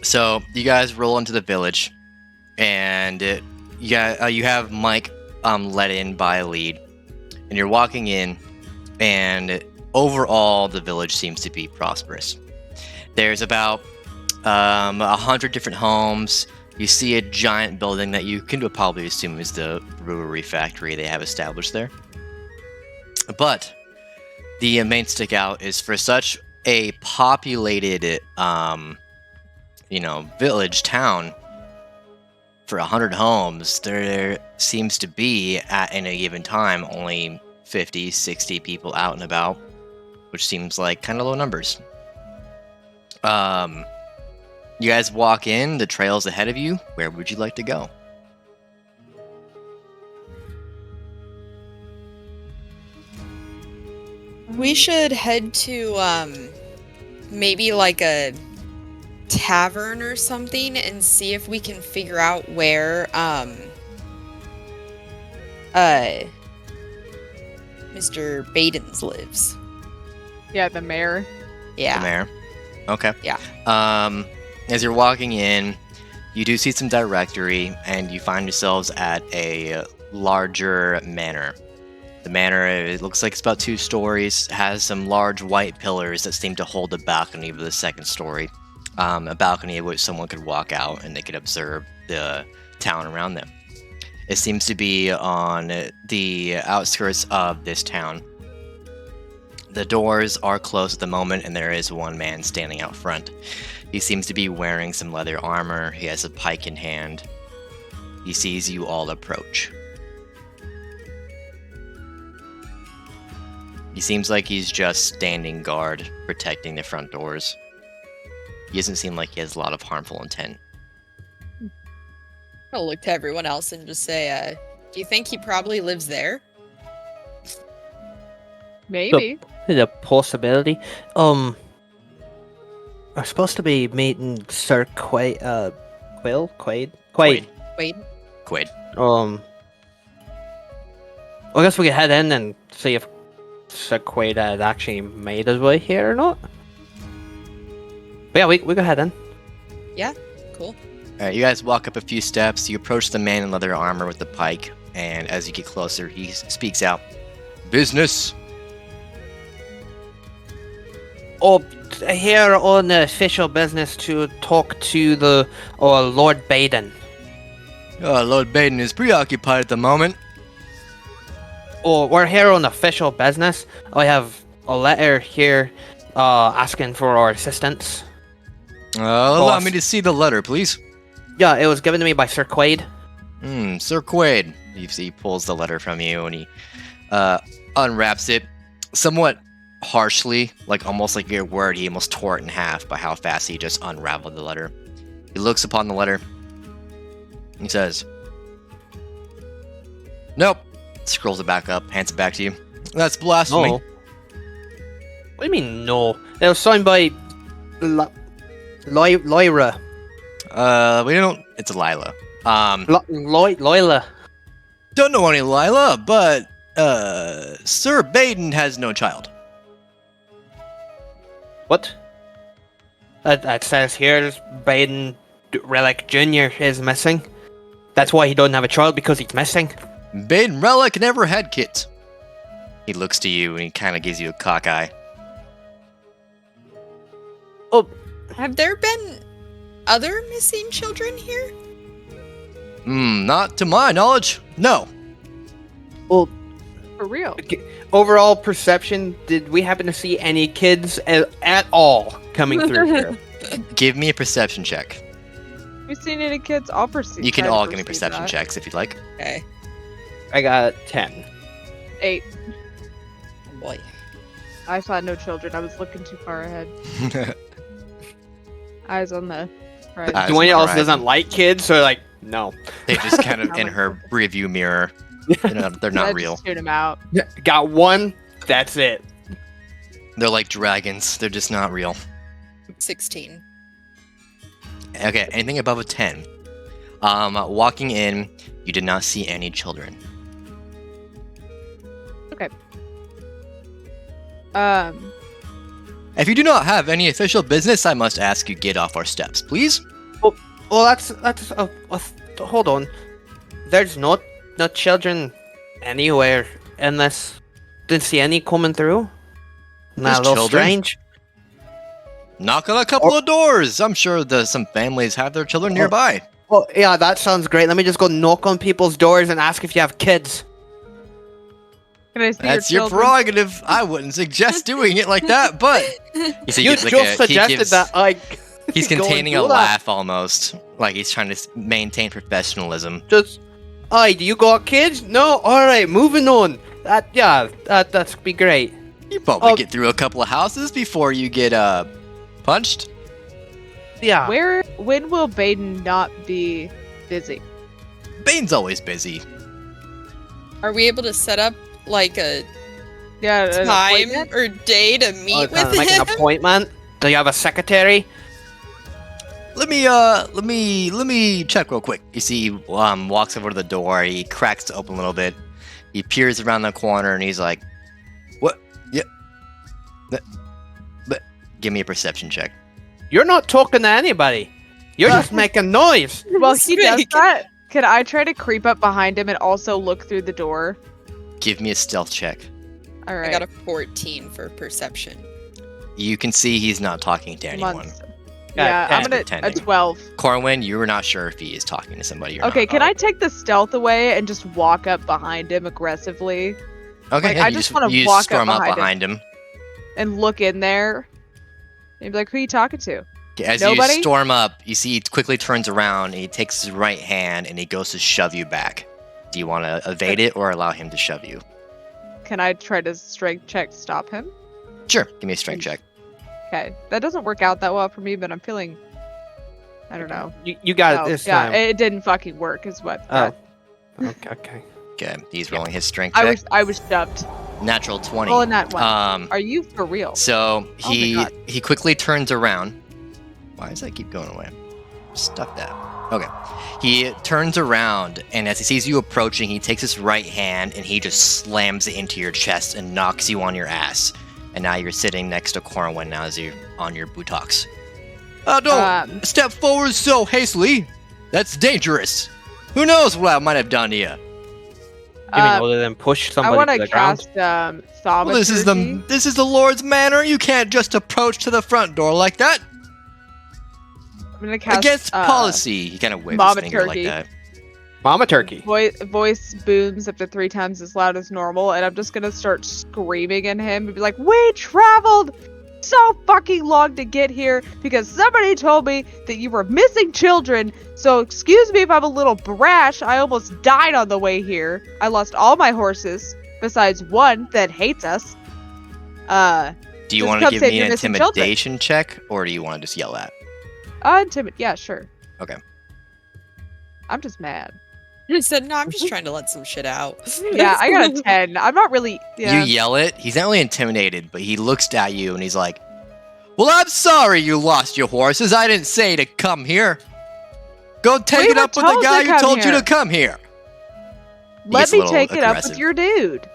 So you guys roll into the village, and you have Mike let in by a lead, and you're walking in, and overall the village seems to be prosperous. There's about 100 different homes. You see a giant building that you can probably assume is the brewery factory they have established there. But the main stick out is for such a populated, village town. For 100 homes, there seems to be, at any given time, only 50, 60 people out and about, which seems like kind of low numbers. You guys walk in, the trail's ahead of you. Where would you like to go? We should head to, maybe like a tavern or something and see if we can figure out where, Mr. Baden's lives. Yeah, the mayor. Yeah. The mayor? Okay. Yeah. As you're walking in, you do see some directory, and you find yourselves at a larger manor. The manor, it looks like it's about 2 stories, has some large white pillars that seem to hold a balcony of the 2nd story. A balcony of which someone could walk out and they could observe the town around them. It seems to be on the outskirts of this town. The doors are closed at the moment, and there is one man standing out front. He seems to be wearing some leather armor. He has a pike in hand. He sees you all approach. He seems like he's just standing guard, protecting the front doors. He doesn't seem like he has a lot of harmful intent. I'll look to everyone else and just say, do you think he probably lives there? Maybe. The possibility. We're supposed to be meeting Sir Quaid. Quaid. Wade. Quaid. Well, I guess we could head in and see if Sir Quaid had actually made his way here or not. But yeah, we go head in. Yeah, cool. Alright, you guys walk up a few steps. You approach the man in leather armor with the pike, and as you get closer, he speaks out. Business! Oh, here on the official business to talk to the Lord Baden. Lord Baden is preoccupied at the moment. Oh, we're here on official business. I have a letter here asking for our assistance. Allow me to see the letter, please. Yeah, it was given to me by Sir Quaid. Sir Quaid. He pulls the letter from you, and he unwraps it somewhat harshly, like almost like your word. He almost tore it in half by how fast he just unraveled the letter. He looks upon the letter. He says, "Nope." Scrolls it back up, hands it back to you. That's blasphemy. No. What do you mean, no? It was signed by Lyra. We don't. It's Lila. Lila. Don't know any Lila, but Sir Baden has no child. What? That says here Baden Relic Jr. is missing. That's why he doesn't have a child, because he's missing. Baden Relic never had kids. He looks to you and he kind of gives you a cock eye. Oh, Have there been other missing children here? Not to my knowledge. No. well, For real. overall perception, did we happen to see any kids at all coming through here? Give me a perception check. You seen any kids? I'll perceive. You can try to all give me perceive perception that. checks if you'd like. Okay. I got 10. 8. Oh boy. I saw no children. I was looking too far ahead. Eyes on the right. Eyes Dwayne on the also horizon. doesn't like kids, so like, no. They just kind of in her review mirror. They're I not just real. tune him out. Got one, that's it. They're like dragons. They're just not real. 16. Okay, anything above a 10. Walking in, you did not see any children. Um, If you do not have any official business, I must ask you get off our steps, please. Oh, that's hold on. There's no children anywhere in this. Didn't see any coming through. There's Nah, a little children. strange. Knock on a couple of doors. I'm sure some families have their children nearby. Oh yeah, that sounds great. Let me just go knock on people's doors and ask if you have kids. Can I see That's your your children? prerogative. I wouldn't suggest doing it like that, but you see, You he gives just suggested gives- that I. He's go and containing do a that. laugh almost, like he's trying to maintain professionalism. Just, aye, do you got kids? No? Alright, moving on. That's be great. You probably Oh. get through a couple of houses before you get punched. Yeah. When will Baden not be busy? Bane's always busy. Are we able to set up like a Yeah, an time appointment? or day to meet Kinda with make him? an appointment. Do you have a secretary? Let me check real quick. You see, he walks over to the door. He cracks it open a little bit. He peers around the corner and he's like, "What? Yeah, but give me a perception check." You're not talking to anybody. You're just making noise. Well, he does Speak. that. Can I try to creep up behind him and also look through the door? Give me a stealth check. All right. I got a 14 for perception. You can see he's not talking to anyone. Months. Yeah, I'm he's gonna a pretending. 12. Corwin, you were not sure if he is talking to somebody or Okay, not. can I take the stealth away and just walk up behind him aggressively Okay, like, yeah, I you just wanna you walk up storm up behind behind him. and look in there and be like, "Who are you talking to?" As Nobody? you storm up, you see he quickly turns around and he takes his right hand and he goes to shove you back. Do you want to evade it or allow him to shove you? Can I try to strength check to stop him? Sure, give me a strength check. Okay, that doesn't work out that well for me, but I'm feeling. I don't know. You got No, it this yeah, time. it didn't fucking work. Is what. Oh. Okay. Okay, he's rolling his strength check. I was shoved. Natural 20. Rolling that one. Um, Are you for real? so Oh my he God. he quickly turns around. Why does that keep going away? Stuck that. Okay. He turns around and as he sees you approaching, he takes his right hand and he just slams it into your chest and knocks you on your ass. And now you're sitting next to Corwin now as you're on your buttocks. Oh, don't step forward so hastily. That's dangerous. Who knows what I might have done to you? You mean other than push I somebody want to to the ground? cast Well, this is the Lord's manor. You can't just approach to the front door like that. I'm gonna cast Against policy. He kind of waves his Mama finger like turkey. that. Mama turkey. Voice booms up to 3 times as loud as normal, and I'm just gonna start screaming at him and be like, "We traveled so fucking long to get here because somebody told me that you were missing children. So excuse me if I'm a little brash. I almost died on the way here. I lost all my horses besides one that hates us. Do you Just want to come give save me your an missing children. intimidation check, or do you want to just yell at? Yeah, sure. Okay. I'm just mad. He said, "No, I'm just trying to let some shit out." Yeah, I got a 10. I'm not really. Yeah. You yell it. He's not really intimidated, but he looks at you and he's like, "Well, I'm sorry you lost your horses. I didn't say to come here. Go take We it were up with the told guy to who come told you here. to come here." He Let gets a me little take it up aggressive. with your dude.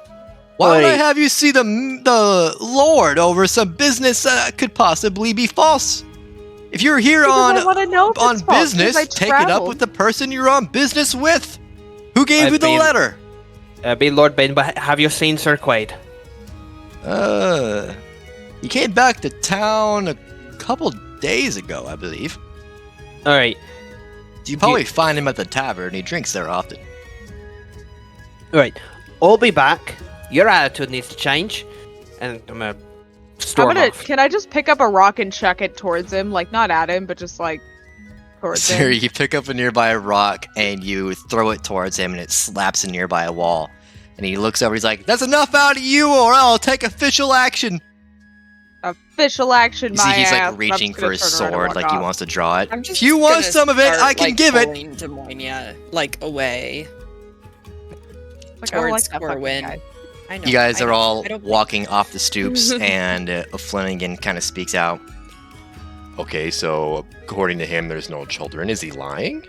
Why would I Wait. have you see the Lord over some business that could possibly be false? If you're here Because I want to know if on it's false, because business, I take it up traveled. with the person you're on business with. Who gave I've you the been- letter? Be Lord Baden, but have you seen Sir Quaid? He came back to town a couple days ago, I believe. Alright. You probably find him at the tavern. He drinks there often. Alright. I'll be back. Your attitude needs to change. And I'm gonna storm off. Can I just pick up a rock and chuck it towards him? Like, not at him, but just like towards So him. you pick up a nearby rock and you throw it towards him, and it slaps a nearby wall. And he looks over. He's like, "That's enough out of you, or I'll take official action." Official action, You my see, he's ass, like and I'm reaching just for gonna his turn around and sword, walk like he off. wants to draw it. I'm just If you want gonna some of it, start, I can like, give it. pulling Demonia, like, away. Like, I don't towards like that fucking Corwin. guy. I know. You guys I are know, all I don't like- walking off the stoops, and Flanagan kind of speaks out. Okay, so according to him, there's no children. Is he lying?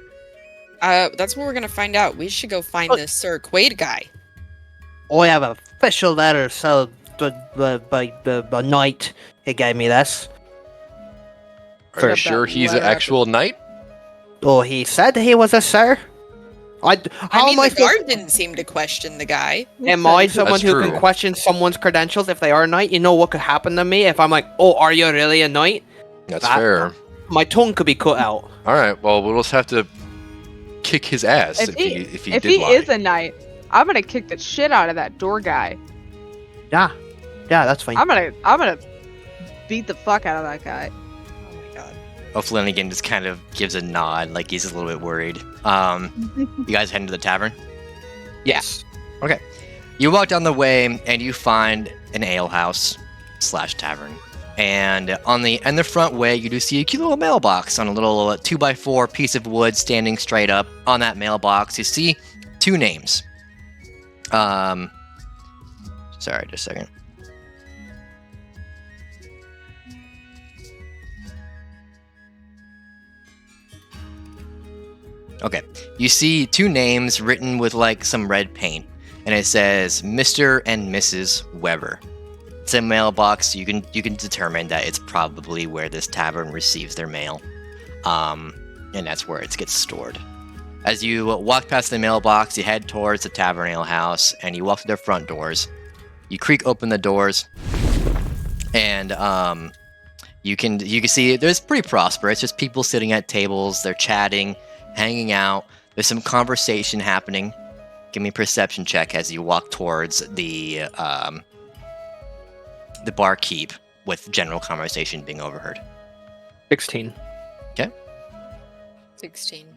That's what we're gonna find out. We should go find this Sir Quaid guy. I have an official letter so by night he gave me this. Are you Got sure that he's an letter. actual knight? Oh, he said he was a sir. I How mean, am I the guard didn't seem to question the guy. Am I someone That's who true. can question someone's credentials if they are a knight? You know what could happen to me if I'm like, oh, are you really a knight? That's That- fair. My tongue could be cut out. All right. Well, we'll just have to kick his ass if he If did he lie. is a knight, I'm gonna kick the shit out of that door guy. Yeah, that's fine. I'm gonna beat the fuck out of that guy. Oh my god. Oh, Flanagan just kind of gives a nod, like he's a little bit worried. You guys head into the tavern? Yes. You walk down the way and you find an alehouse / tavern. And on the front way, you do see a cute little mailbox on a little 2x4 piece of wood standing straight up. On that mailbox, you see 2 names. Sorry, just a second. Okay, you see 2 names written with like some red paint, and it says Mr. and Mrs. Weber. It's a mailbox. You can determine that it's probably where this tavern receives their mail, and that's where it gets stored. As you walk past the mailbox, you head towards the tavern ale house, and you walk to their front doors. You creak open the doors, and you can see there's pretty prosperous. There's people sitting at tables. They're chatting, hanging out. There's some conversation happening. Give me a perception check as you walk towards the barkeep, with general conversation being overheard. 16. 16.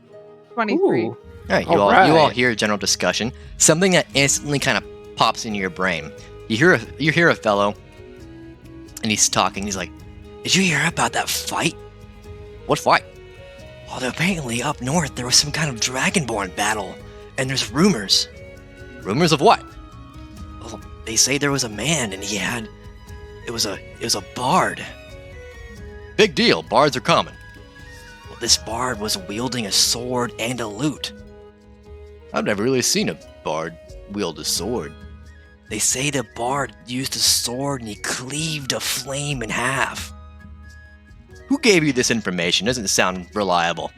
23. All right, you All all right. hear general discussion. Something that instantly kind of pops into your brain. You hear a fellow, and he's talking. He's like, "Did you hear about that fight? What fight? Oh, apparently up north there was some kind of dragonborn battle, and there's rumors. Rumors of what? Well, they say there was a man, and it was a bard. Big deal. Bards are common. Well, this bard was wielding a sword and a lute. I've never really seen a bard wield a sword. They say the bard used a sword and he cleaved a flame in half. Who gave you this information? Doesn't sound reliable.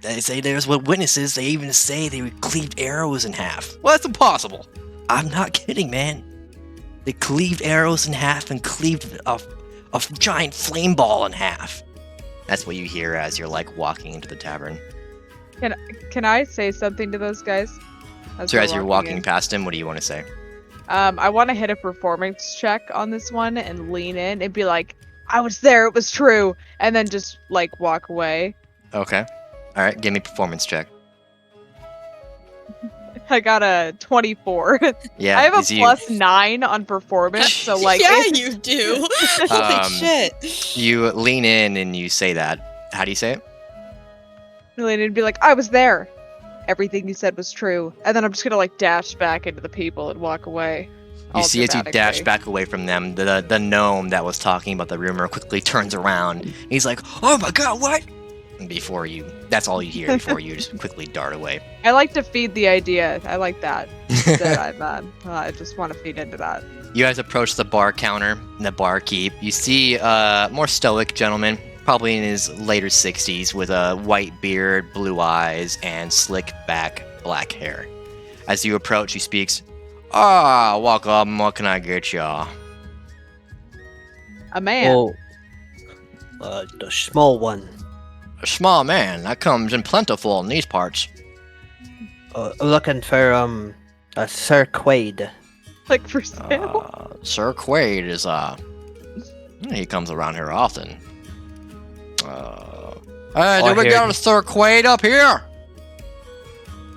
They say there's witnesses. They even say they cleaved arrows in half. Well, that's impossible. I'm not kidding, man. They cleaved arrows in half and cleaved a giant flame ball in half. That's what you hear as you're like walking into the tavern. Can I say something to those guys? So as you're walking in? past him, what do you want to say? I want to hit a performance check on this one and lean in and be like, I was there, it was true, and then just like walk away. Okay. All right, give me a performance check. I got a 24. Yeah, I have a as you- +9 on performance, so like yeah, it's- you do. Holy shit. You lean in and you say that. How do you say it? lean in and be like, I was there. Everything you said was true. And then I'm just gonna like dash back into the people and walk away. You all see as you dash dramatically. back away from them, the gnome that was talking about the rumor quickly turns around. He's like, "Oh my god, what?" And that's all you hear before you just quickly dart away. I like to feed the idea. I like that. that I just want to feed into that. You guys approach the bar counter and the barkeep. You see a more stoic gentleman, probably in his later 60s, with a white beard, blue eyes, and slick back black hair. As you approach, he speaks, welcome, what can I get ya? A man. The small one. A small man, that comes in plentiful in these parts. Looking for, Sir Quaid. Like for sale. Sir Quaid is, he comes around here often. Hey, Oh, do we here- got a Sir Quaid up here?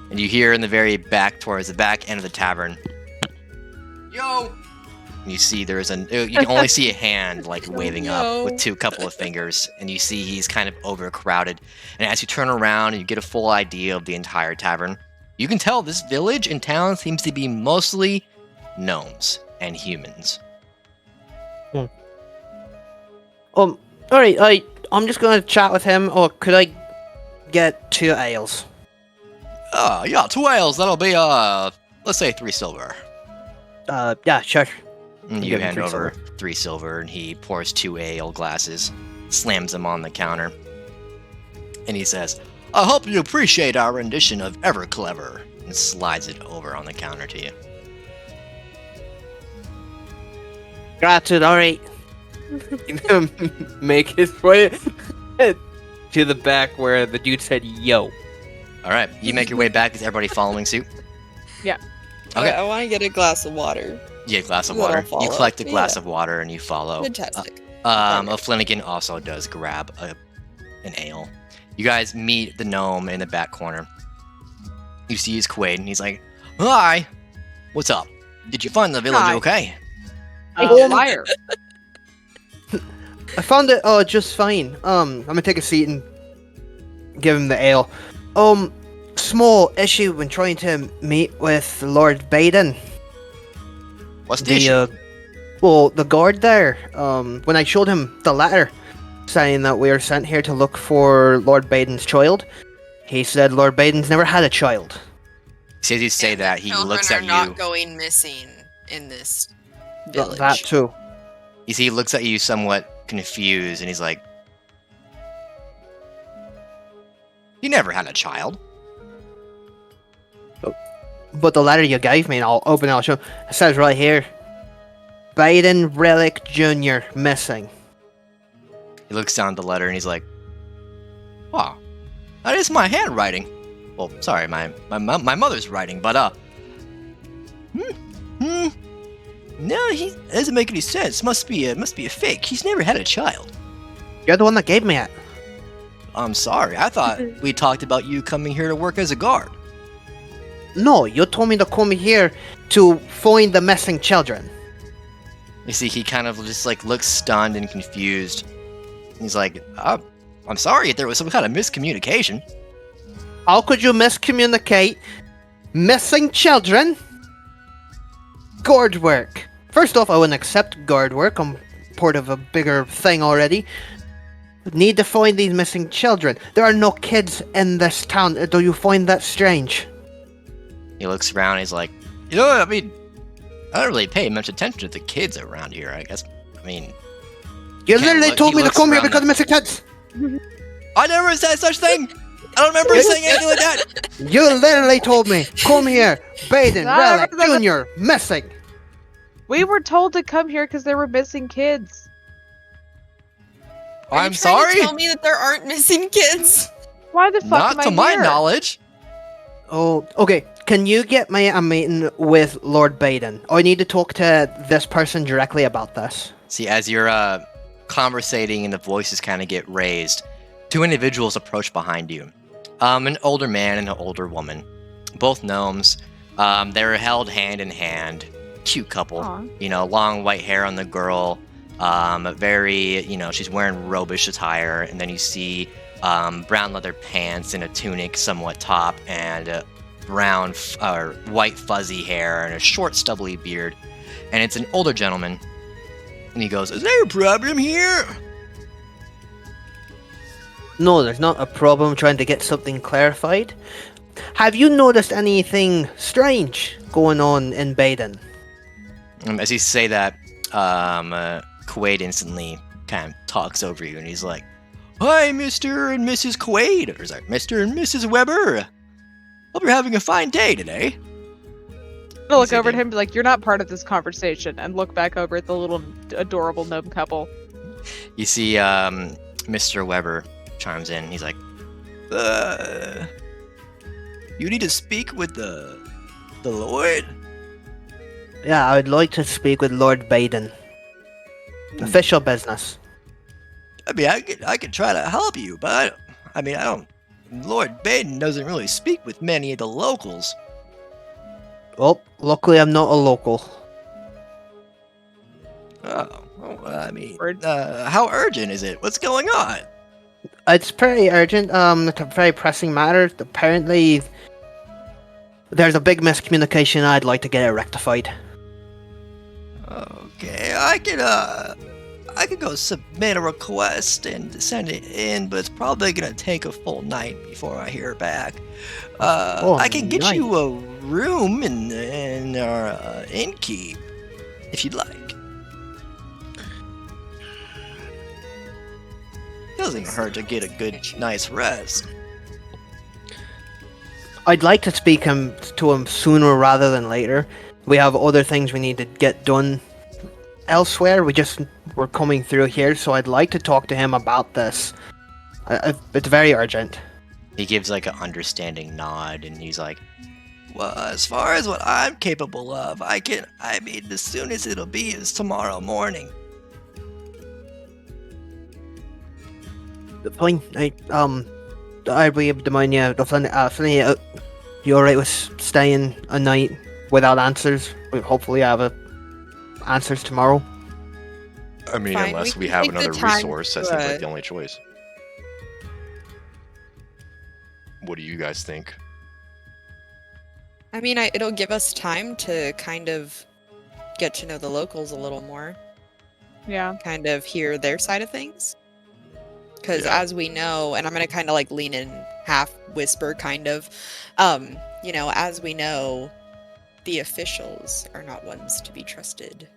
And you hear in the very back, towards the back end of the tavern, yo! And you see you can only see a hand, like, waving up with couple of fingers, and you see he's kind of overcrowded. And as you turn around and you get a full idea of the entire tavern, you can tell this village and town seems to be mostly gnomes and humans. Alright, I'm just gonna chat with him, or could I get 2 ales? Yeah, 2 ales, that'll be, let's say 3 silver. Yeah, sure. And you Give him hand 3 over silver. 3 silver, and he pours 2 ale glasses, slams them on the counter. and he says, "I hope you appreciate our rendition of Ever Clever," and slides it over on the counter to you. Gratitude, alright. Make his way to the back where the dude said, yo. All right, you make your way back. Is everybody following suit? Yeah. Okay. I want to get a glass of water. Yeah, glass of Then I'll water. You follow. collect a glass Yeah. of water and you follow. Fantastic. O'Flanagan also does grab an ale. You guys meet the gnome in the back corner. You see his Quaid, and he's like, "Hi, what's up? Did you find the village Hi. okay?" Liar. I found it just fine. I'm gonna take a seat and give him the ale. Small issue when trying to meet with Lord Baden. What's the issue? Well, the guard there, when I showed him the letter saying that we are sent here to look for Lord Baden's child, he said Lord Baden's never had a child. As you say And that, the he children looks are at you. not going missing in this village. That too. You see, he looks at you somewhat confused, and he's like, "You never had a child." But the letter you gave me, and I'll open it, I'll show. It says right here, Baden Relic Jr. missing. He looks down at the letter and he's like, "Wow, that is my handwriting. Well, sorry, my mother's writing, but no, he doesn't make any sense. Must be a fake. He's never had a child." You're the one that gave me it. I'm sorry. I thought we talked about you coming here to work as a guard. No, you told me to come here to find the missing children. You see, he kind of just like looks stunned and confused. He's like, "I'm sorry if there was some kind of miscommunication." How could you miscommunicate missing children? Guard work. First off, I wouldn't accept guard work. I'm part of a bigger thing already. Need to find these missing children. There are no kids in this town. Do you find that strange? He looks around. He's like, "You know, I mean, I don't really pay much attention to the kids around here. I guess. I mean, You Can't literally look- told he me to looks come here around because the- of missing kids. I never said such thing. I don't remember saying anything like that." You literally told me, come here, Baden, Relic, No. Junior, missing. We were told to come here because there were missing kids. Are you I'm trying sorry. to tell me that there aren't missing kids? Why the fuck Not am I to my here? knowledge. Oh, okay. Can you get me a meeting with Lord Baden? I need to talk to this person directly about this. See, as you're conversating and the voices kind of get raised, two individuals approach behind you. An older man and an older woman, both gnomes. They're held hand in hand. Cute couple. Aw. You know, long white hair on the girl. Very, you know, she's wearing robish attire, and then you see brown leather pants and a tunic, somewhat top, and brown or white fuzzy hair and a short stubbly beard. And it's an older gentleman. And he goes, "Is there a problem here?" No, there's not a problem trying to get something clarified. Have you noticed anything strange going on in Baden? As he say that, Quaid instantly kind of talks over you, and he's like, "Hi, Mr. and Mrs. Quaid, or sorry, Mr. and Mrs. Weber. Hope you're having a fine day today." I'm gonna look Yes, I over at did. him and be like, "You're not part of this conversation," and look back over at the little adorable gnome couple. You see, Mr. Weber chimes in. He's like, "You need to speak with the Lord." Yeah, I would like to speak with Lord Baden. Official business. I mean, I could try to help you, but I don't. Lord Baden doesn't really speak with many of the locals. Well, luckily I'm not a local. Oh, well, I mean, Word. how urgent is it? What's going on? It's pretty urgent. It's a very pressing matter. Apparently, there's a big miscommunication. I'd like to get it rectified. Okay, I could go submit a request and send it in, but it's probably gonna take a full night before I hear back. I can get you a room in our innkeep if you'd like. doesn't hurt to get a good, nice rest. I'd like to speak to him sooner rather than later. We have other things we need to get done elsewhere. We're coming through here, so I'd like to talk to him about this. It's very urgent. He gives like an understanding nod, and he's like, "Well, as far as what I'm capable of, I mean, the soonest it'll be is tomorrow morning." Fine. I'll be able to mind you. Finny, you alright with staying a night without answers? Hopefully, I have answers tomorrow. I mean, Fine, unless we we can have take the another time resource, that to, seems like the only choice. What do you guys think? I mean, it'll give us time to kind of get to know the locals a little more, Yeah. kind of hear their side of things. Because Yeah. as we know, and I'm gonna kind of like lean in, half whisper, kind of, as we know, the officials are not ones to be trusted.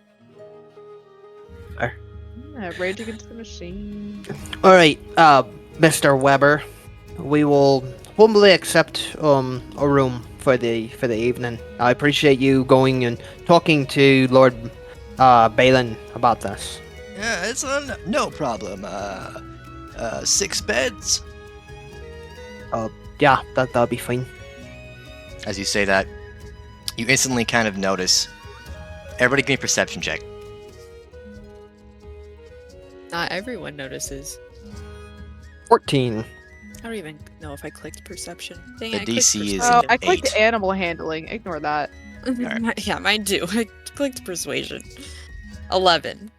Yeah, Rage Against the Machine. Alright, Mr. Weber. We will humbly accept a room for the evening. I appreciate you going and talking to Lord Balin about this. Yeah, it's no problem. 6 beds. Yeah, that'll be fine. As you say that, you instantly kind of notice. Everybody give me a perception check. Not everyone notices. 14. I don't even know if I clicked perception. Dang, The I clicked DC is persuasion. Oh, I clicked 8. animal handling. Ignore that. Alright. Yeah, mine do. I clicked persuasion. 11.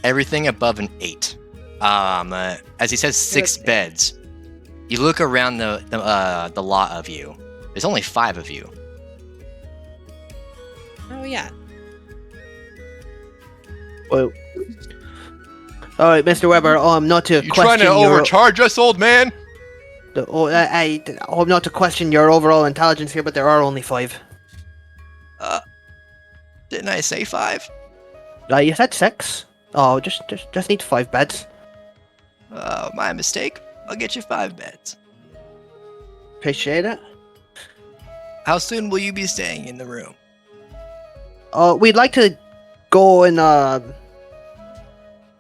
Everything above an 8. As he says, 6 Okay. beds. You look around the lot of you. There's only 5 of you. Oh yeah. Well, all right, Mr. Weber. Not to You trying question to your overcharge us, old man? not to question your overall intelligence here, but there are only 5. Didn't I say 5? You said 6. Oh, just need 5 beds. My mistake. I'll get you 5 beds. Appreciate it. How soon will you be staying in the room? We'd like to go and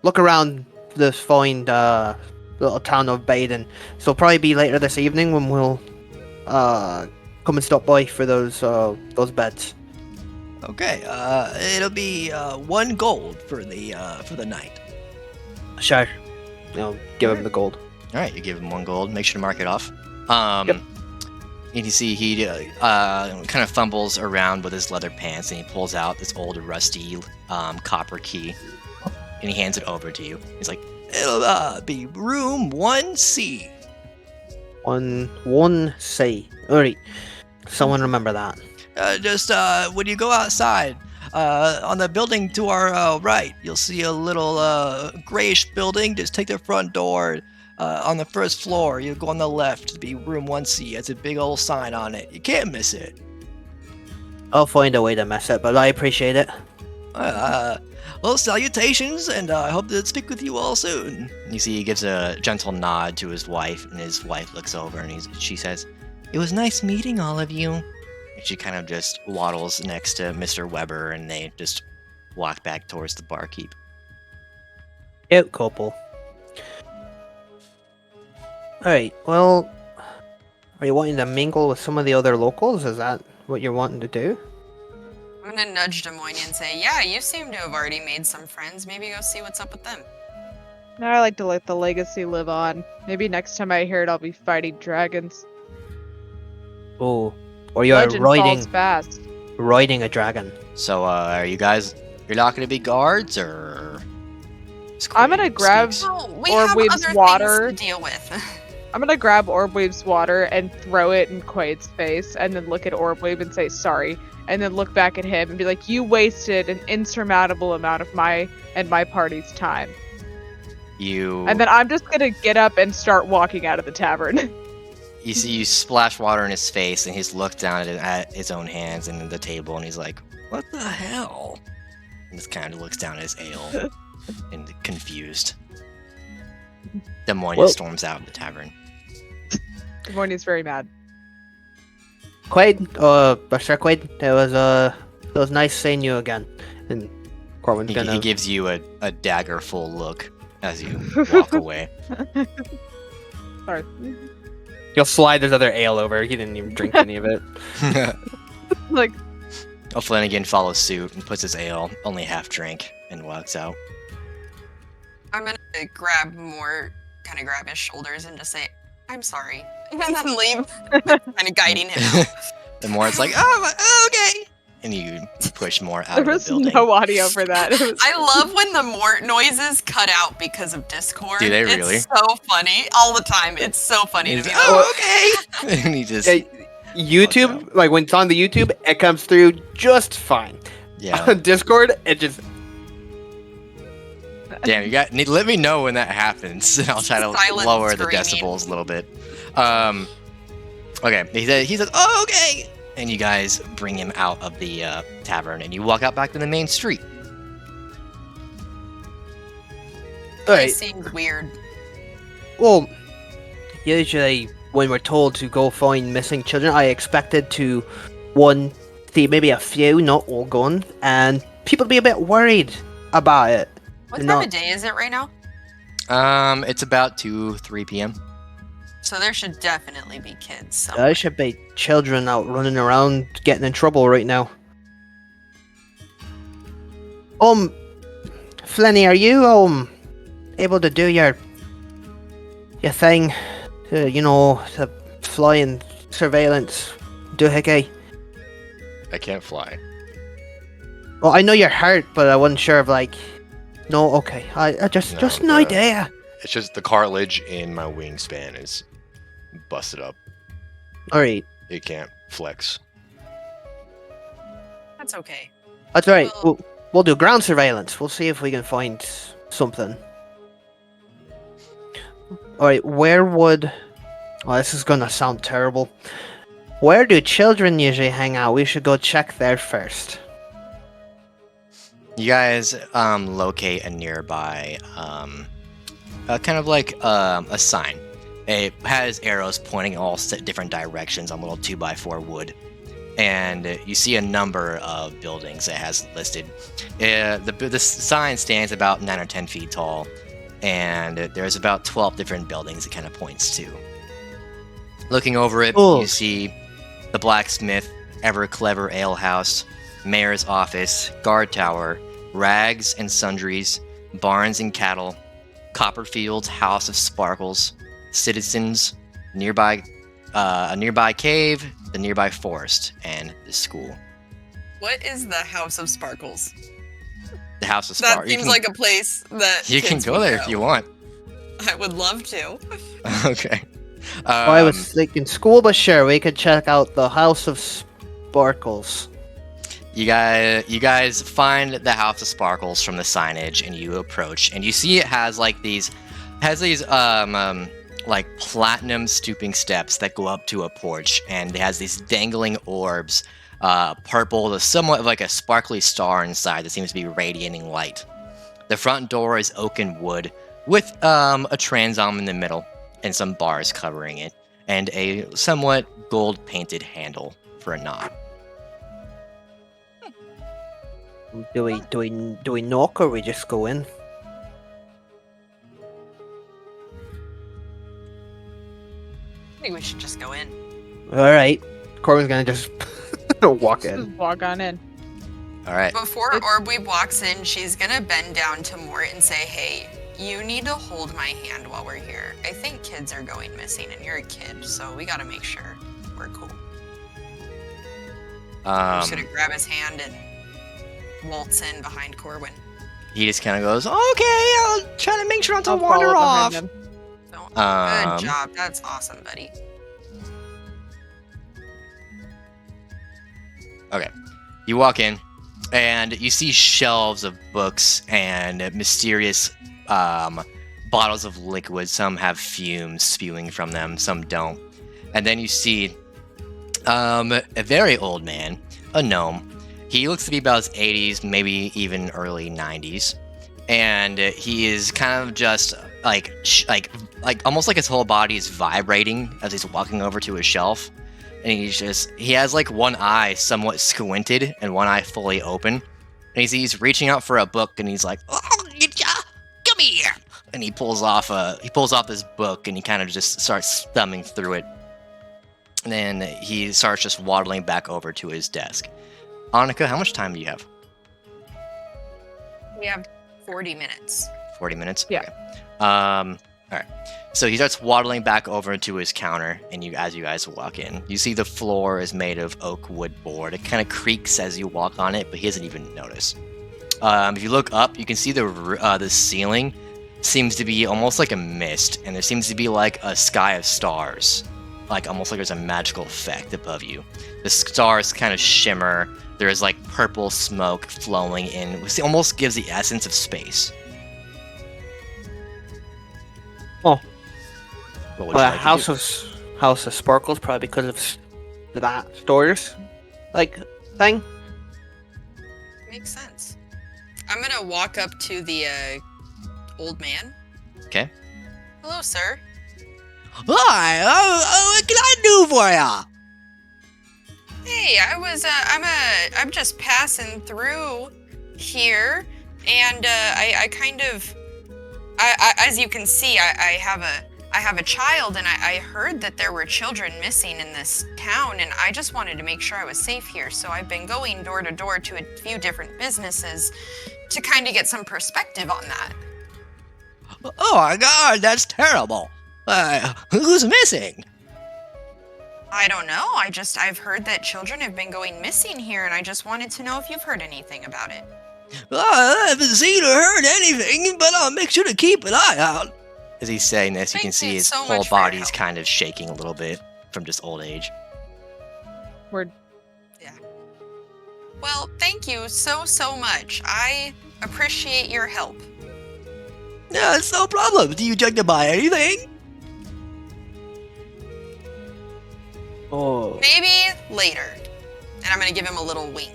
look around this fine little town of Baden. So probably be later this evening when we'll come and stop by for those beds. Okay. It'll be 1 gold for the night. Sure. Give him the gold. All right. You give him 1 gold. Make sure to mark it off. Yep. And you see he kind of fumbles around with his leather pants, and he pulls out this old rusty copper key, and he hands it over to you. He's like, "It'll be room 1C." 1C. Alright. Someone remember that. Just when you go outside, on the building to our right, you'll see a little grayish building. Just take the front door. On the first floor, you go on the left. It'll be room 1C. It's a big old sign on it. You can't miss it. I'll find a way to mess it, but I appreciate it. Well, salutations, and I hope to speak with you all soon. You see, he gives a gentle nod to his wife, and his wife looks over, and she says, "It was nice meeting all of you." And she kind of just waddles next to Mr. Weber, and they just walk back towards the barkeep. Cute couple. Alright, well, are you wanting to mingle with some of the other locals? Is that what you're wanting to do? I'm gonna nudge Des Moines and say, yeah, you seem to have already made some friends. Maybe go see what's up with them. I like to let the legacy live on. Maybe next time I hear it, I'll be fighting dragons. Oh, or you're Legend falls riding fast. a dragon. So, are you guys, you're not going to be guards, or? I'm gonna grab- No, we Or have Weave's other water. things to deal with. I'm gonna grab Orbweave's water and throw it in Quaid's face, and then look at Orbweave and say sorry, and then look back at him and be like, "You wasted an insurmountable amount of my and my party's time." You. And then I'm just gonna get up and start walking out of the tavern. You see, you splash water in his face, and he's looked down at his own hands and the table, and he's like, "What the hell?" And just kind of looks down at his ale, and confused. Des Moines Well- storms out of the tavern. Good morning is very mad. Quaid, Sir Quaid, it was nice seeing you again. And Corwin's gonna. He gives you a daggerful look as you walk away. Sorry. He'll slide his other ale over. He didn't even drink any of it. Like, Flanagan follows suit and puts his ale, only half drink, and walks out. I'm gonna grab his shoulders and just say, "I'm sorry," and then leave, kind of guiding him out. The more it's like, oh, okay, and you push more out there of the was building. no audio for that. It was I love when the Mort noises cut out because of Discord. Do they really? It's so funny all the time. It's so funny He's to me. oh, okay, and he just Yeah, YouTube, like when it's on the YouTube, it comes through just fine. yeah. On Discord, it just. Damn, let me know when that happens, and I'll try to Silent lower the screaming. decibels a little bit. Okay, he says, oh, okay, and you guys bring him out of the tavern, and you walk out back to the main street. It Alright, seemed weird. well, usually when we're told to go find missing children, I expected to, see maybe a few, not all gone, and people be a bit worried about it. What No. time of day is it right now? It's about 2-3 p.m. So there should definitely be kids somewhere. There should be children out running around getting in trouble right now. Flenny, are you able to do your thing? The flying surveillance doohickey? I can't fly. Well, I know you're hurt, but I wasn't sure if no, okay. I just No, an idea. It's just the cartilage in my wingspan is busted up. All right, It can't flex. That's okay. that's all right. Well- We'll do ground surveillance. We'll see if we can find something. All right, where would? Oh, this is gonna sound terrible. Where do children usually hang out? We should go check there first. You guys locate a nearby, kind of like a sign. It has arrows pointing all different directions on little 2x4 wood. And you see a number of buildings it has listed. The sign stands about 9 or 10 feet tall, and there's about 12 different buildings it kind of points to. Looking over it, Oh. you see the blacksmith, Ever Clever Ale House, mayor's office, guard tower, rags and sundries, barns and cattle, Copperfield's House of Sparkles, citizens, nearby a nearby cave, the nearby forest, and the school. What is the House of Sparkles? The House of That Sparkles. seems like a place that you can kids go would there if you want. I would love to. Okay. I was thinking school, but sure, we could check out the House of Sparkles. You guys find the House of Sparkles from the signage, and you approach, and you see it has these like platinum stooping steps that go up to a porch, and it has these dangling orbs, purple, somewhat like a sparkly star inside that seems to be radiating light. The front door is oaken wood with a transom in the middle and some bars covering it, and a somewhat gold painted handle for a knob. Do we knock or we just go in? I think we should just go in. All right, Corbin's gonna just walk just in. walk on in. All right. Before Orbweeb walks in, she's gonna bend down to Mort and say, "Hey, you need to hold my hand while we're here. I think kids are going missing, and you're a kid, so we gotta make sure we're cool." I'm just gonna grab his hand and waltz in behind Corwin. He just kind of goes, "Okay, I'll try to make sure not to I'll wander follow off." behind him. So, Um, good job. That's awesome, buddy. Okay. You walk in, and you see shelves of books and mysterious bottles of liquid. Some have fumes spewing from them, some don't. And then you see a very old man, a gnome. He looks to be about his 80s, maybe even early 90s. And he is kind of just like almost like his whole body is vibrating as he's walking over to his shelf, and he has like one eye somewhat squinted and one eye fully open, and he's reaching out for a book, and he's like, "Oh, come here!" And he pulls off this book, and he kind of just starts thumbing through it, and then he starts just waddling back over to his desk. Annika, how much time do you have? We have 40 minutes. 40 minutes? Yeah. Okay. All right. So he starts waddling back over to his counter, and as you guys walk in, you see the floor is made of oak wood board. It kind of creaks as you walk on it, but he doesn't even notice. If you look up, you can see the ceiling seems to be almost like a mist, and there seems to be like a sky of stars, like almost like there's a magical effect above you. The stars kind of shimmer. There is like purple smoke flowing in, which almost gives the essence of space. Oh. What would you Well, like to do? House of Sparkles, probably because of that stores, like, thing. Makes sense. I'm gonna walk up to the old man. Okay. Hello, sir. Hi, what can I do for ya? Hey, I'm just passing through here, and as you can see, I have a child, and I heard that there were children missing in this town, and I just wanted to make sure I was safe here. So I've been going door to door to a few different businesses to kind of get some perspective on that. Oh my god, that's terrible. Who's missing? I don't know. I've heard that children have been going missing here, and I just wanted to know if you've heard anything about it. I haven't seen or heard anything, but I'll make sure to keep an eye out. As he's saying this, you can Thank see you his so whole much for your body's help. kind of shaking a little bit from just old age. Word. Well, thank you so much. I appreciate your help. Yeah, it's no problem. Do you check to buy anything? Oh. Maybe later. And I'm gonna give him a little wink.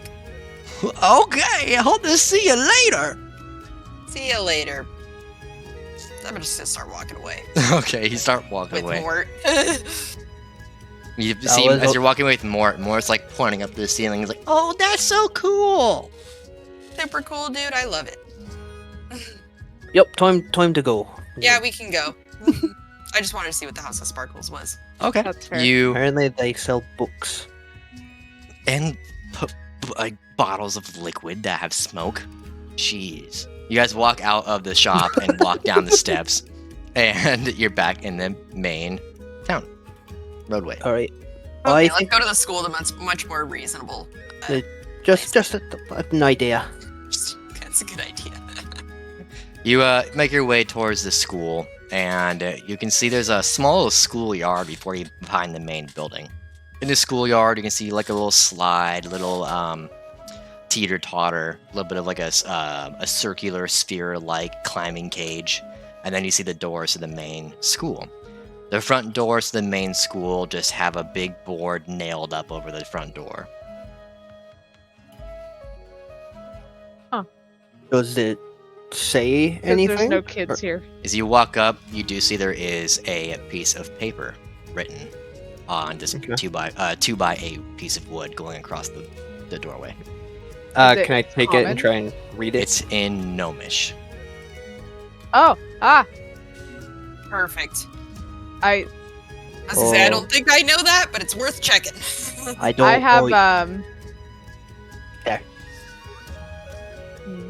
Okay, I hope to see you later. See you later. I'm just gonna start walking away Okay, you start walking with away. Mort. You That see, was as a- you're walking away with Mort's like pointing up to the ceiling. He's like, "Oh, that's so cool." Super cool, dude. I love it. Yep, time to go. Yeah, we can go. I just wanted to see what the House of Sparkles was. Okay. That's fair. You Apparently they sell books. and like bottles of liquid that have smoke. Jeez. You guys walk out of the shop and walk down the steps, and you're back in the main town roadway. All right. Okay, I let's think go to the school. Much more reasonable. just an idea. That's a good idea. You make your way towards the school, and you can see there's a small little schoolyard before you find the main building. In the schoolyard, you can see like a little slide, little teeter-totter, a little bit of like a circular sphere-like climbing cage, and then you see the doors to the main school. The front doors to the main school just have a big board nailed up over the front door. Does it say 'Cause anything? There's no kids here. As you walk up, you do see there is a piece of paper written on this Okay. 2x8 piece of wood going across the doorway. Is it Can I take it common? and try and read it? It's in Gnomish. Oh, Perfect. I I was gonna say, I Oh. don't think I know that, but it's worth checking. I don't. I have know. Yeah. hmm.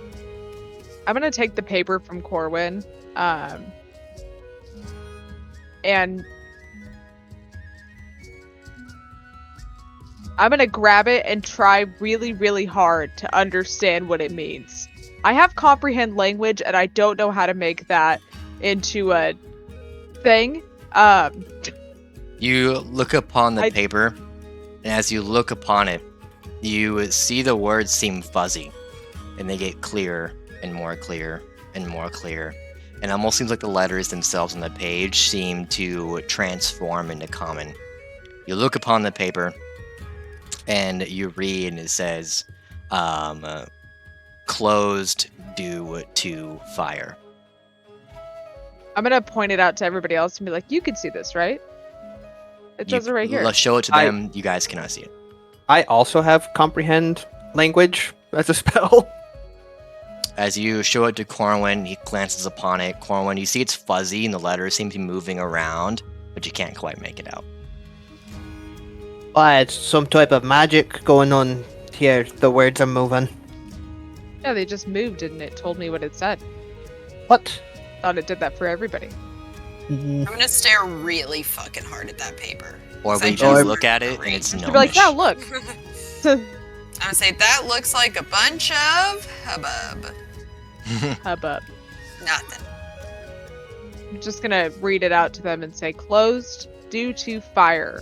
I'm gonna take the paper from Corwin, and I'm gonna grab it and try really, really hard to understand what it means. I have comprehend language, and I don't know how to make that into a thing. You look upon the I- paper, and as you look upon it, you see the words seem fuzzy, and they get clearer and more clear and more clear. And it almost seems like the letters themselves on the page seem to transform into common. You look upon the paper, and you read, and it says, closed due to fire. I'm gonna point it out to everybody else and be like, "You can see this, right? It says it right here." Let's show it to them. You guys cannot see it. I also have comprehend language as a spell. As you show it to Corwin, he glances upon it. Corwin, you see it's fuzzy and the letters seem to be moving around, but you can't quite make it out. It's some type of magic going on here. The words are moving. Yeah, they just moved and it told me what it said. What? Thought it did that for everybody. I'm gonna stare really fucking hard at that paper. Or So we I just look at it and it's You'd gnomish. be like, "Yeah, look." I'm gonna say that looks like a bunch of hubbub. Hubbub. Nothing. I'm just gonna read it out to them and say, "Closed due to fire."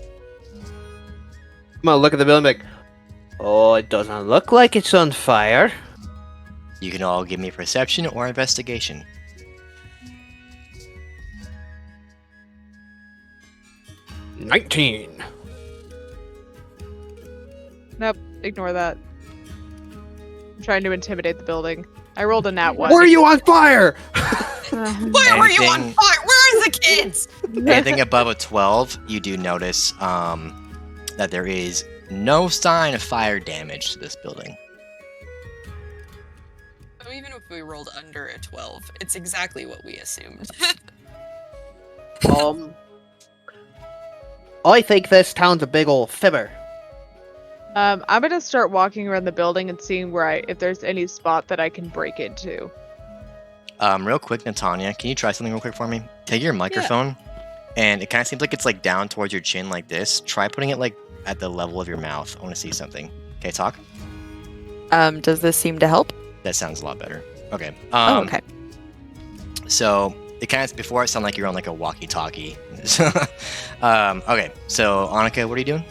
I'm gonna look at the building and be like, oh, it doesn't look like it's on fire. You can all give me perception or investigation. $19. Nope, ignore that. I'm trying to intimidate the building. I rolled a nat 1. Were you on fire? Where were you on Anything- fire? Where are the kids? Anything above a 12, you do notice that there is no sign of fire damage to this building. So even if we rolled under a 12, it's exactly what we assumed. I think this town's a big old fibber. I'm gonna start walking around the building and seeing if there's any spot that I can break into. Real quick, Natanya, can you try something real quick for me? Take your microphone, and it kind of seems like it's like down towards your chin like this. Try putting it like at the level of your mouth. I want to see something. Okay, talk. Does this seem to help? That sounds a lot better. Okay. Okay. So it kind of before it sounded like you're on like a walkie-talkie. Okay. So Annika, what are you doing?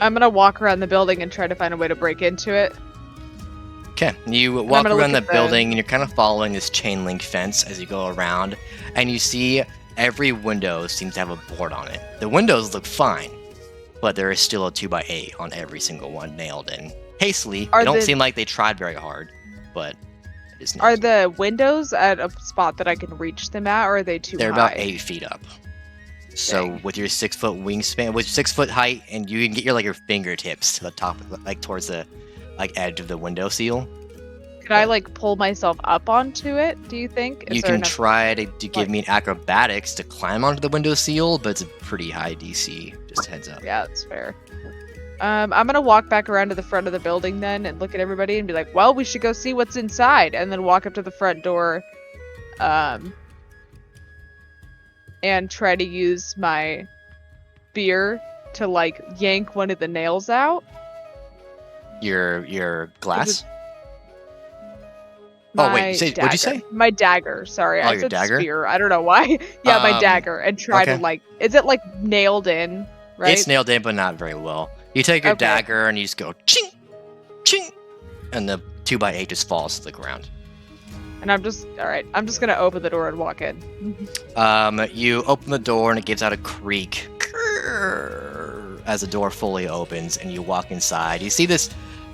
I'm gonna walk around the building and try to find a way to break into it. Okay, you walk gonna around the look at building and you're kind of following this chain link fence as you go around, and you see every window seems to have a board on it. The windows look fine, but there is still a 2x8 on every single one nailed in. Hastily, Are they don't the- seem like they tried very hard, but it is Are nailed. the windows at a spot that I can reach them at, or are they too They're high? about 8 feet up. So Dang. with your 6-foot wingspan, with 6-foot height, and you can get your fingertips to the top, like towards the edge of the window seal. Could I like pull myself up onto it? Do you think? Is You there can enough- try to give me an acrobatics to climb onto the window seal, but it's a pretty high DC. Just heads up. Yeah, that's fair. I'm gonna walk back around to the front of the building then and look at everybody and be like, "Well, we should go see what's inside," and then walk up to the front door, and try to use my spear to like yank one of the nails out. Your glass. My Oh, wait, what'd you say? My dagger. Sorry, Oh, I your said dagger? spear. I don't know why. Yeah, my Um, dagger, and try to okay. like. Is it like nailed in? Right. It's nailed in, but not very well. You take your Okay. dagger and you just go ching, ching, and the 2x8 just falls to the ground. And I'm just all right. I'm just gonna open the door and walk in. You open the door and it gives out a creak as the door fully opens, and you walk inside. You see this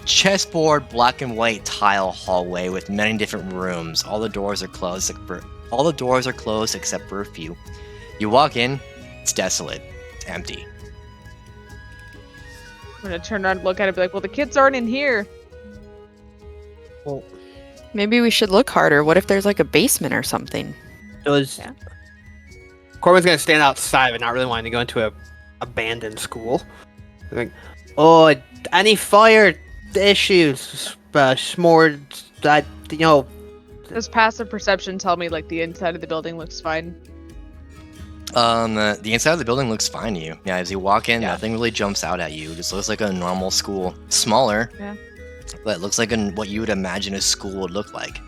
chessboard black and white tile hallway with many different rooms. All the doors are closed except for a few. You walk in, it's desolate, it's empty. I'm gonna turn around and look at it and be like, "Well, the kids aren't in here." Well, Maybe we should look harder. What if there's like a basement or something? does Yeah. Corbin's gonna stand outside, but not really wanting to go into a abandoned school. Like, oh, any fire issues? More that Does passive perception tell me like the inside of the building looks fine? The inside of the building looks fine to you. Yeah, as you walk in, Yeah. nothing really jumps out at you. It just looks like a normal school. Smaller, Yeah. but it looks like what you would imagine a school would look like.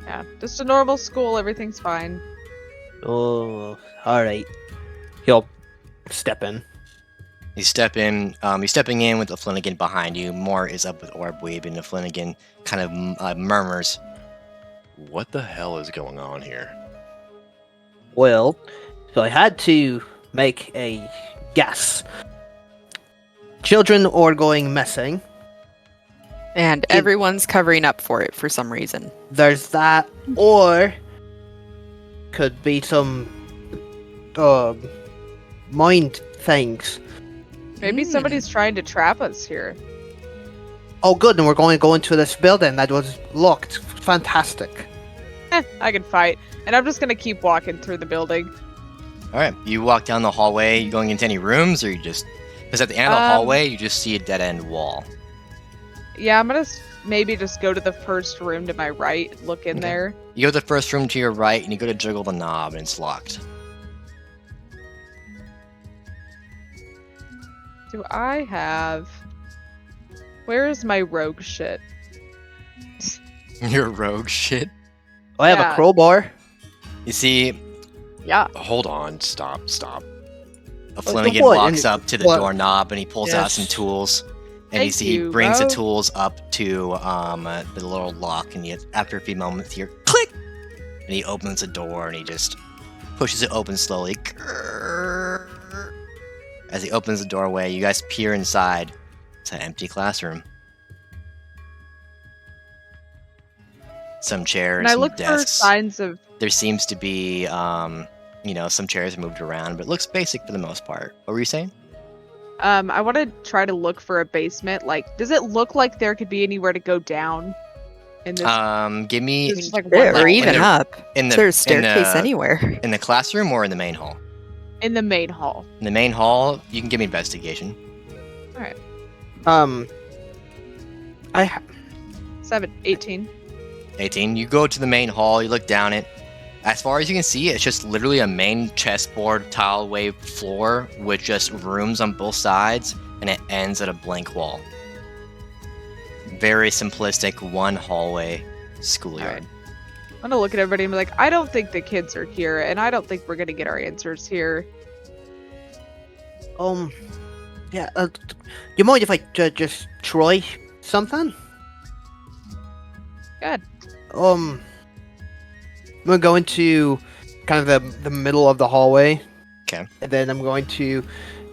Yeah, just a normal school. Everything's fine. Oh, all right. He'll step in. You step in. You're stepping in with the Flanagan behind you. Moore is up with Orbweeb, and the Flanagan kind of murmurs. What the hell is going on here? Well, so I had to make a guess. Children are going missing. And everyone's covering up for it for some reason. There's that, or could be some mind things. Maybe somebody's trying to trap us here. Oh, good, and we're going to go into this building that was locked. Fantastic. I can fight. And I'm just gonna keep walking through the building. All right, you walk down the hallway. You going into any rooms, or you just? Because at the end of the hallway, you just see a dead end wall. Yeah, I'm gonna maybe just go to the first room to my right, look in Okay. there. You go to the first room to your right, and you go to jiggle the knob, and it's locked. Do I have... Where is my rogue shit? Your rogue shit. I have a Yeah. crowbar. You see, Yeah. Hold on, stop. a Flanagan what? walks And up to the what? doorknob, and he pulls out Yes. some tools. And Thank he you, brings the Ro. tools up to the little lock, and after a few moments, you hear click, and he opens the door, and he just pushes it open slowly. As he opens the doorway, you guys peer inside. It's an empty classroom. Some chairs, And I some look for desks. signs of... There seems to be, some chairs moved around, but it looks basic for the most part. What were you saying? I want to try to look for a basement. Like, does it look like there could be anywhere to go down in this? Give me This is like Or one in even the- up. in the There's a staircase in the, anywhere. in the classroom or in the main hall. in the main hall. In the main hall, you can give me investigation. I ha- 18. 18. You go to the main hall, you look down it. As far as you can see, it's just literally a main chessboard tile wave floor with just rooms on both sides, and it ends at a blank wall. Very simplistic one hallway schoolyard. I'm gonna look at everybody and be like, I don't think the kids are here, and I don't think we're gonna get our answers here. Yeah, you mind if I just try something? Good. I'm gonna go into kind of the middle of the hallway. 'Kay. And then I'm going to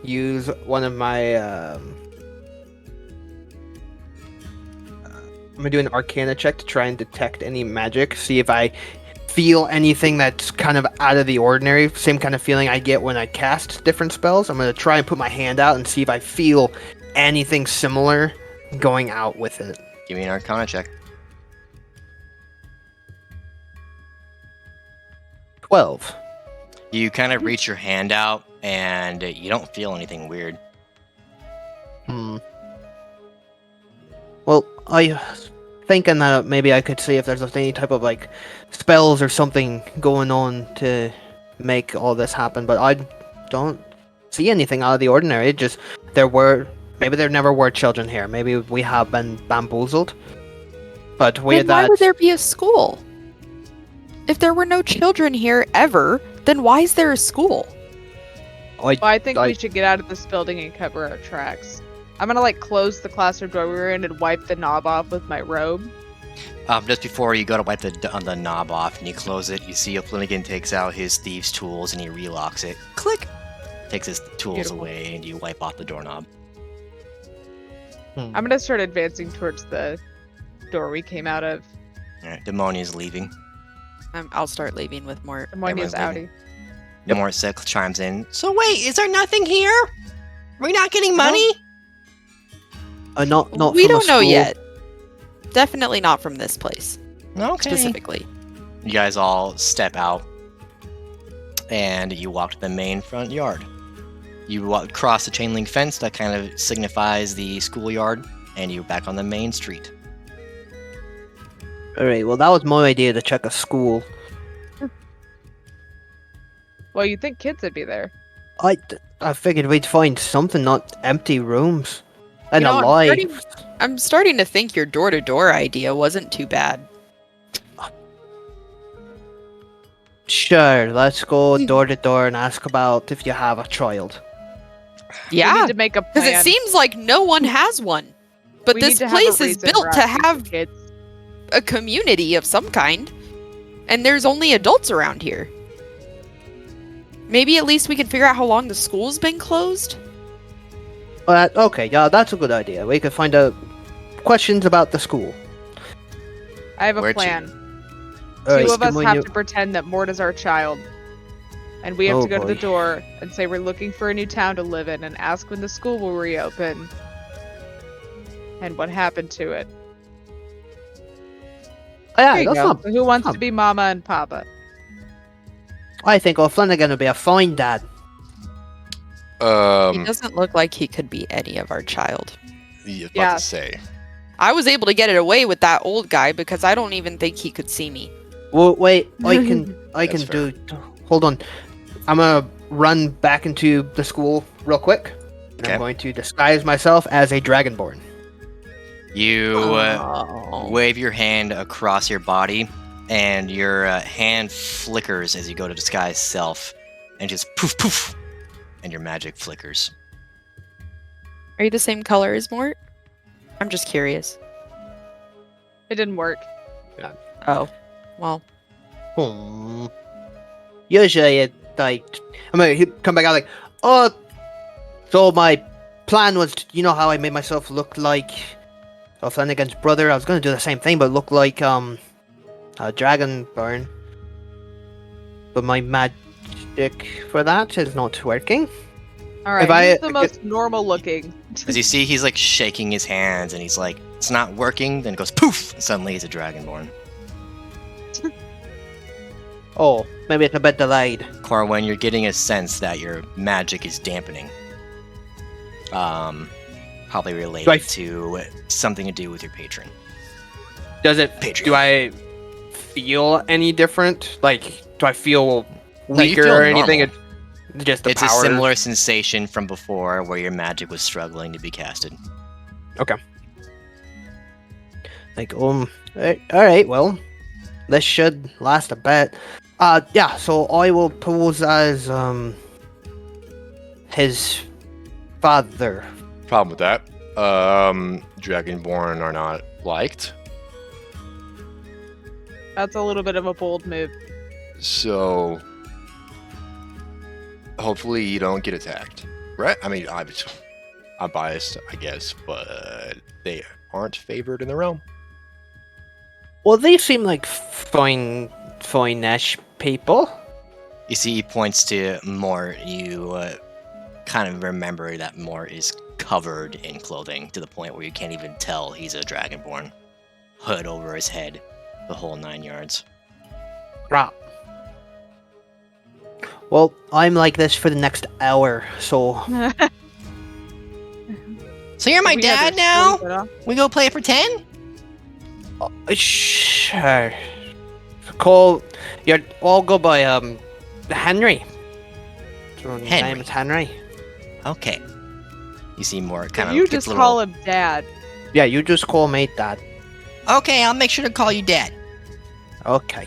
use one of my, I'm gonna do an Arcana check to try and detect any magic, see if I feel anything that's kind of out of the ordinary, same kind of feeling I get when I cast different spells. I'm gonna try and put my hand out and see if I feel anything similar going out with it. Give me an Arcana check. 12. You kind of reach your hand out, and you don't feel anything weird. Well, I thinking that maybe I could see if there's any type of like spells or something going on to make all this happen, but I don't see anything out of the ordinary. It just maybe there never were children here. Maybe we have been bamboozled. But Then why would there be a school? If there were no children here ever, then why is there a school? Well, I think we should get out of this building and cover our tracks. I'm gonna like close the classroom door we were in and wipe the knob off with my robe. Just before you go to wipe the knob off and you close it, you see Flanagan takes out his thieves' tools and he relocks it. Click! Takes his tools Beautiful. away and you wipe off the doorknob. I'm gonna start advancing towards the door we came out of. Alright, Demonia's leaving. I'll start leaving with more. Demonia's Everyone's outie. Demorsic chimes in. So wait, is there nothing here? Are we not getting money? not We from a don't know school. yet. Definitely not from this place Okay. specifically. You guys all step out and you walk to the main front yard. You cross the chain link fence that kind of signifies the schoolyard, and you're back on the main street. Alright, well that was my idea to check a school. Well, you'd think kids would be there. I figured we'd find something, not empty rooms. And You know, alive. I'm starting to think your door-to-door idea wasn't too bad. Sure, let's go door to door and ask about if you have a child. We Yeah, need to make a because plan. it seems like no one has one. But We this need to have a place is reason built we're to asking have kids. a community of some kind. And there's only adults around here. Maybe at least we can figure out how long the school's been closed? Okay, yeah, that's a good idea. We could find out questions about the school. I have a Where'd you- plan. Alright, Two of us have Demonio- to pretend that Mort is our child. And we have Oh, to go to the boy. door and say we're looking for a new town to live in and ask when the school will reopen. And what happened to it. Oh, yeah, There you that's go. not. So who wants not- to be Mama and Papa? I think O'Flanagan would be a fine dad. He Um, doesn't look like he could be any of our child. yeah, about Yeah. to say. I was able to get it away with that old guy because I don't even think he could see me. Well, wait, I can That's do. Hold on, I'm gonna run back into the school real quick. And Okay. I'm going to disguise myself as a Dragonborn. You Oh. wave your hand across your body, and your hand flickers as you go to disguise self, and just poof poof, and your magic flickers. Are you the same color as Mort? I'm just curious. It didn't work. Oh. Well, Hmm. Usually, it like I'm gonna come back out like, oh, so my plan was, you know how I made myself look like O'Flanagan's brother. I was gonna do the same thing, but look like a Dragonborn. But my magic for that is not working. Alright, I he's the get- most normal looking. As you see, he's like shaking his hands, and he's like, "It's not working." Then it goes poof, and suddenly he's a dragonborn. Oh, maybe it's a bit delayed. Corwin, you're getting a sense that your magic is dampening. Probably related Do I- to something to do with your patron. Does it? Patron. Do I feel any different? Like, do I feel you weaker feel or anything? normal. It's just the It's power. a similar sensation from before, where your magic was struggling to be casted. Like, all right, well, this should last a bit. Yeah, so I will pose as, his father. Problem with that. Dragonborn are not liked. That's a little bit of a bold move. So hopefully you don't get attacked. Right? I mean, I'm biased, I guess, but they aren't favored in the realm. Well, they seem like fine-ish people. You see, he points to Mort. You kind of remember that Mort is covered in clothing to the point where you can't even tell he's a dragonborn. Hood over his head, the whole 9 yards. Right. Well, I'm like this for the next hour, so So you're my We had dad to now? sleep it off. We go play pretend? sure. Call your. I'll go by Henry. So his Henry. name is Henry. Okay. You see Mort kind of You gets just a little... call him Dad. Yeah, you just call me Dad. Okay, I'll make sure to call you Dad. Okay.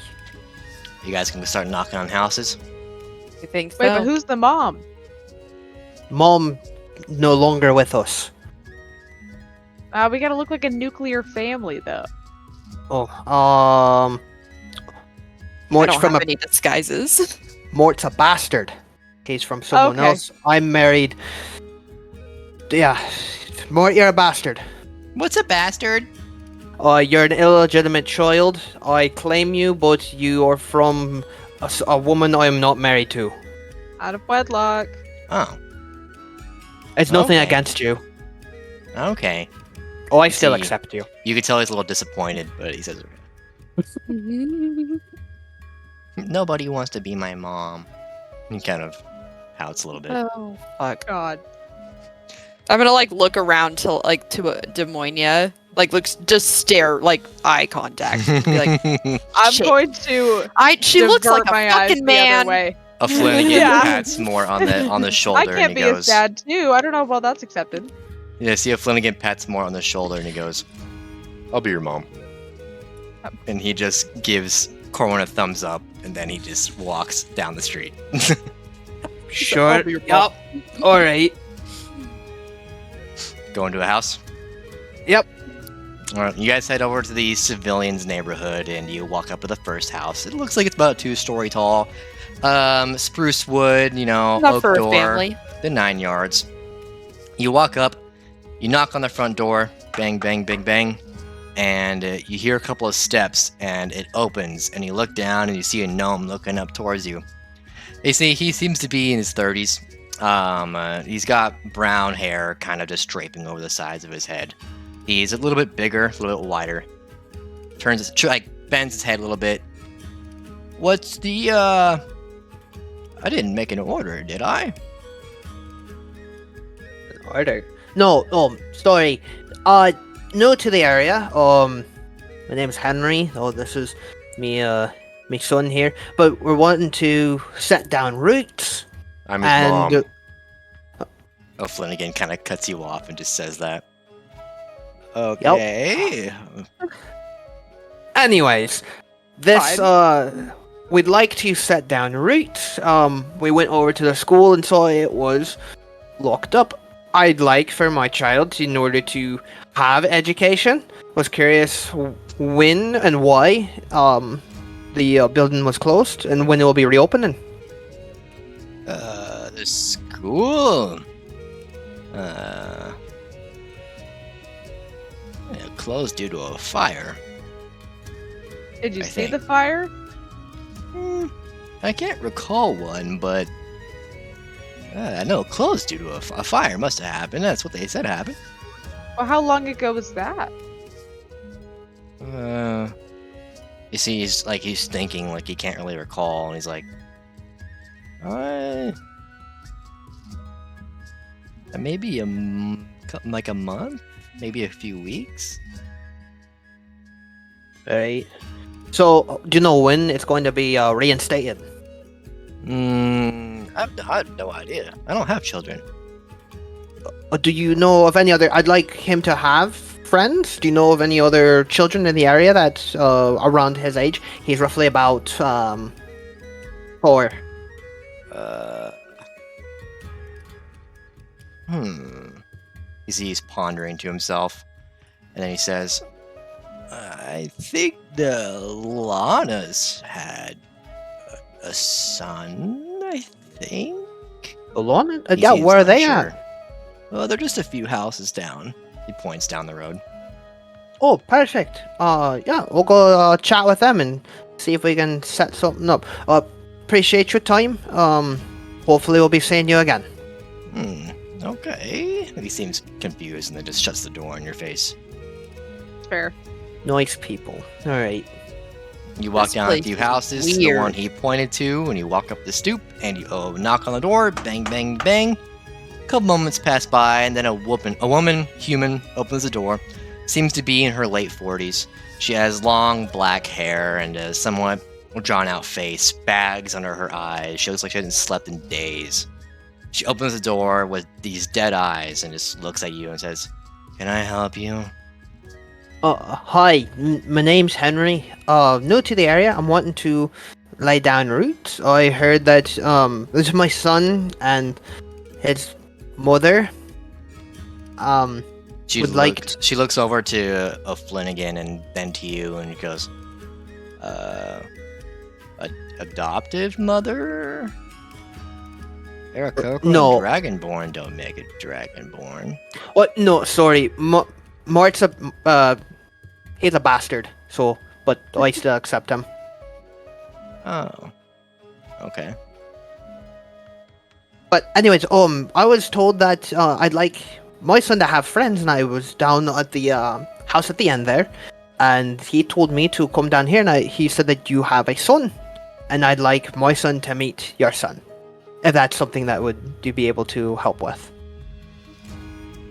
You guys can start knocking on houses. I think so. Wait, but who's the mom? Mom, no longer with us. We gotta look like a nuclear family, though. Oh, I Mort's don't from have a any disguises. Mort's a bastard. He's from someone Okay. else. I'm married. Yeah, Mort, you're a bastard. What's a bastard? You're an illegitimate child. I claim you, but you are from a woman I am not married to. Out of wedlock. Oh, It's nothing Okay. against you. okay. Oh, I still See. accept you. You can tell he's a little disappointed, but he says, nobody wants to be my mom. He kind of pouts a little bit. Oh fuck! God. I'm gonna like look around to Demonia, like looks just stare like eye contact. Be like, I'm Shit. going to she looks like divert a my eyes fucking the other man. way. A Flanagan Yeah. pats Mort on the shoulder, I can't and he be goes, his dad too. I don't know if that's accepted. Yeah, see a Flanagan pats Mort on the shoulder, and he goes, I'll be your mom. and he just gives Corwin a thumbs up, and then he just walks down the street. Sure. I'll be your Yup. All right. Go into a house. Yep. All right, you guys head over to the civilians' neighborhood, and you walk up to the first house. It looks like it's about 2-story tall. Spruce wood, Not oak for a door, family. the 9 yards. You walk up, you knock on the front door, bang, bang, bang, bang. and you hear a couple of steps, and it opens, and you look down, and you see a gnome looking up towards you. You see, he seems to be in his 30s. He's got brown hair kind of just draping over the sides of his head. He's a little bit bigger, a little bit wider. Bends his head a little bit. What's the, I didn't make an order, did I? Order? No, sorry. New to the area. My name's Henry. Oh, this is me, my son here. But we're wanting to set down roots. I'm his mom. Oh, Flanagan kind of cuts you off and just says that. Okay. Anyways, this, we'd like to set down roots. We went over to the school and saw it was locked up. I'd like for my child, in order to have education, was curious when and why the building was closed and when it will be reopening. The school? Closed due to a fire. Did you I see think. the fire? I can't recall one, but I know closed due to a fire must have happened. That's what they said happened. Well, how long ago was that? You see, he's thinking like he can't really recall, and he's like, maybe like a month, maybe a few weeks. Right. So, do you know when it's going to be reinstated? I have no idea. I don't have children. Do you know of any other? I'd like him to have friends. Do you know of any other children in the area that's around his age? He's roughly about 4. You see, he's pondering to himself, and then he says, I think the Lanas had a son, I think? Alone? He Yeah, seems where are they unsure. at? Well, they're just a few houses down. He points down the road. Oh, perfect. Yeah, we'll go chat with them and see if we can set something up. Appreciate your time. Hopefully we'll be seeing you again. Okay. He seems confused and then just shuts the door in your face. Fair. Nice people. Alright. You walk This down a place few is houses to the weird. one he pointed to, and you walk up the stoop, and you knock on the door, bang, bang, bang. A couple moments pass by, and then a human, opens the door. Seems to be in her late 40s. She has long black hair and a somewhat drawn-out face, bags under her eyes. She looks like she hasn't slept in days. She opens the door with these dead eyes and just looks at you and says, "Can I help you?" Hi, my name's Henry. New to the area. I'm wanting to lay down roots. I heard that this is my son and his mother. She Would like She looks over to Flanagan and then to you and goes, adoptive mother? Aarakocra no. Dragonborn don't make a Dragonborn. What? No, sorry. Mart's he's a bastard. So, but I still accept him. Oh. Okay. But anyways, I was told that I'd like my son to have friends, and I was down at the house at the end there, and he told me to come down here, and he said that you have a son, and I'd like my son to meet your son, if that's something that would you be able to help with.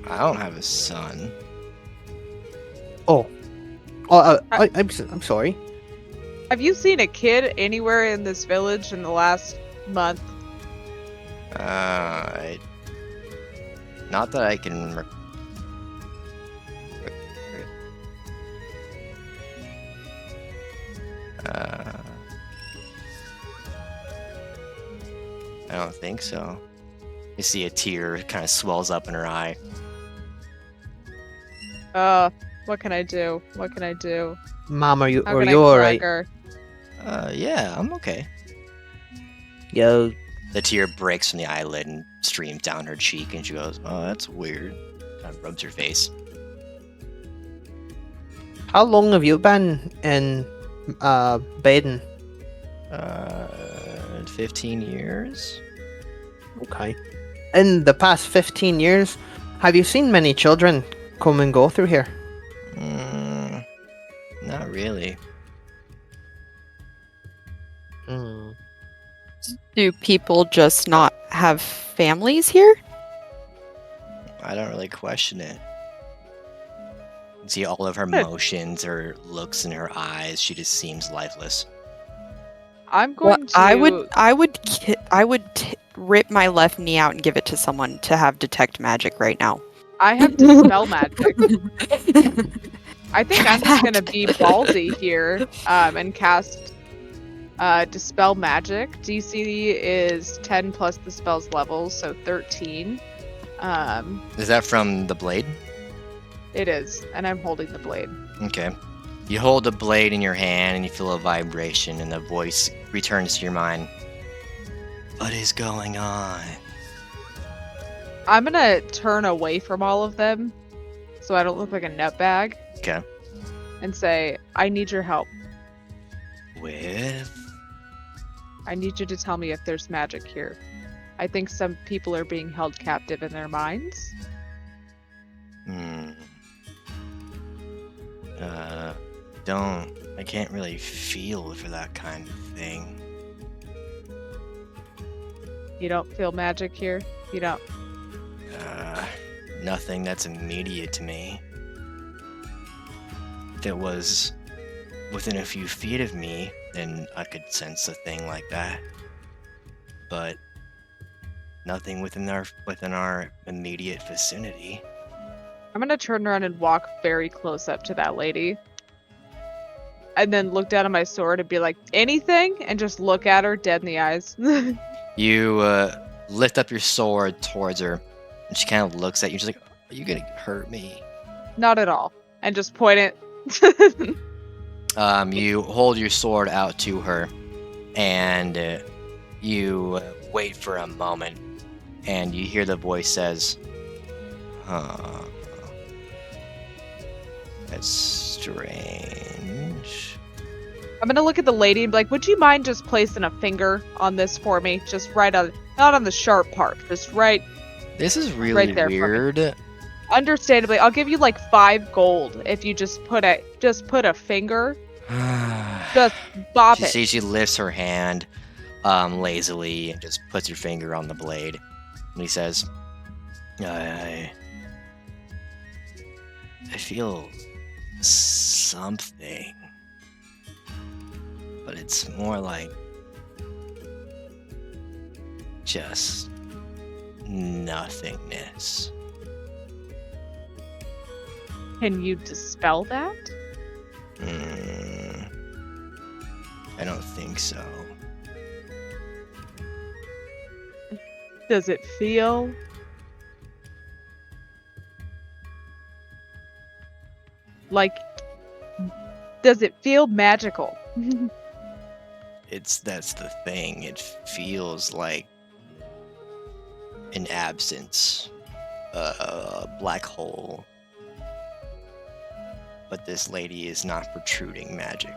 I don't have a son. I'm sorry. Have you seen a kid anywhere in this village in the last month? Not that I can. I don't think so. You see a tear kind of swells up in her eye. What can I do? What can I do? Mom, are you How are can you I alright? correct her? Yeah, I'm okay. Yo, The tear breaks from the eyelid and streams down her cheek, and she goes, "Oh, that's weird." Kind of rubs her face. How long have you been in Baden? 15 years? Okay. In the past 15 years, have you seen many children come and go through here? Not really. Hmm. Do people just not have families here? I don't really question it. You can see all of her Good. motions, her looks in her eyes. She just seems lifeless. I'm Well, going to. I would rip my left knee out and give it to someone to have detect magic right now. I have dispel magic. I think Try I'm just gonna that. be ballsy here, and cast dispel magic. DC is 10 plus the spell's level, so 13. Is that from the blade? It is, and I'm holding the blade. Okay. You hold the blade in your hand and you feel a vibration, and the voice returns to your mind. What is going on? I'm gonna turn away from all of them, so I don't look like a nutbag, Okay. and say, "I need your help. With? I need you to tell me if there's magic here. I think some people are being held captive in their minds." Hmm. I can't really feel for that kind of thing. You don't feel magic here? You don't. Nothing that's immediate to me. If it was within a few feet of me, then I could sense a thing like that. But nothing within our immediate vicinity. I'm gonna turn around and walk very close up to that lady. And then look down at my sword and be like, anything? And just look at her dead in the eyes. You lift up your sword towards her, and she kind of looks at you. She's like, "Are you gonna hurt me?" Not at all. And just point it. You hold your sword out to her, and you wait for a moment, and you hear the voice says, "Huh, that's strange." I'm gonna look at the lady and be like, would you mind just placing a finger on this for me? Just right on, not on the sharp part, just right. This is really Right there for me. weird. Understandably, I'll give you like 5 gold if you just put a finger, just bop You it. see, she lifts her hand lazily and just puts her finger on the blade. And he says, I feel something. But it's more like just nothingness. Can you dispel that? I don't think so. Does it feel like, does it feel magical? That's the thing. It feels like an absence, a black hole. But this lady is not protruding magic.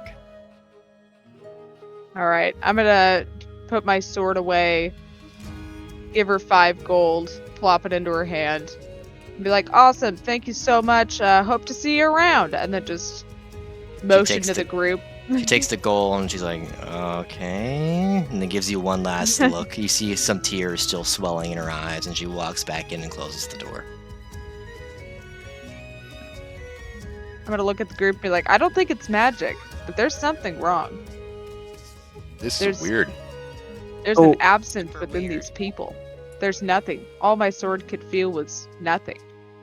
All right, I'm gonna put my sword away, give her 5 gold, plop it into her hand, and be like, awesome, thank you so much, hope to see you around, and then just motion takes to the group. She takes the goal and she's like, okay, and then gives you one last look. You see some tears still swelling in her eyes, and she walks back in and closes the door. I'm gonna look at the group and be like, I don't think it's magic, but there's something wrong. This There's- is weird. There's Oh. an absence Super within weird. these people. There's nothing. All my sword could feel was nothing.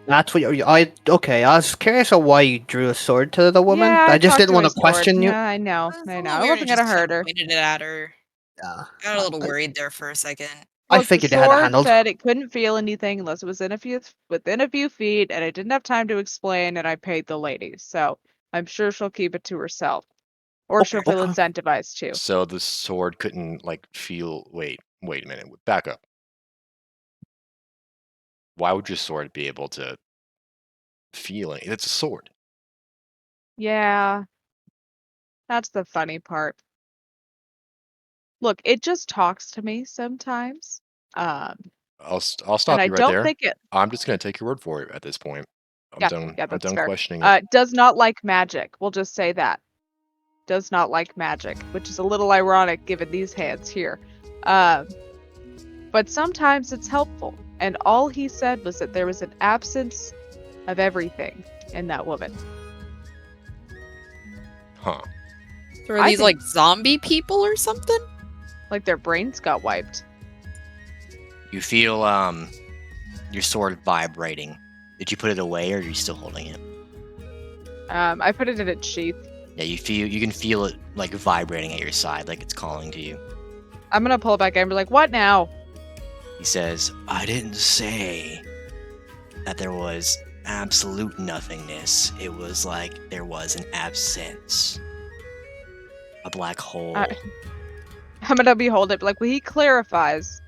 That's what okay. I was curious of why you drew a sword to the woman. Yeah, I just talked didn't to want my to question sword. you. Yeah, I know. It's a I little know. I weird, wasn't just gonna kinda hurt her. pointed it at her. Yeah. Got a little I- worried there for a second. I Look, the figured you had it sword handled. said it couldn't feel anything unless it was within a few feet, and I didn't have time to explain, and I paid the lady. So I'm sure she'll keep it to herself, or she'll Okay. feel incentivized to. So the sword couldn't like feel. Wait a minute. Back up. Why would your sword be able to feel it? It's a sword. Yeah. That's the funny part. Look, it just talks to me sometimes. Um, I'll and stop I you right don't there. think it. I'm just gonna take your word for it at this point. Yeah, yeah, I'm that's done fair. questioning it. Does not like magic. We'll just say that. Does not like magic, which is a little ironic given these hands here. But sometimes it's helpful. And all he said was that there was an absence of everything in that woman. Huh. So are I these think- like zombie people or something? Like their brains got wiped. You feel your sword vibrating. Did you put it away or are you still holding it? I put it in its sheath. Yeah, you can feel it like vibrating at your side, like it's calling to you. I'm gonna pull it back in and be like, what now? He says, I didn't say that there was absolute nothingness. It was like there was an absence. A black hole. I'm gonna behold it. Like, when he clarifies,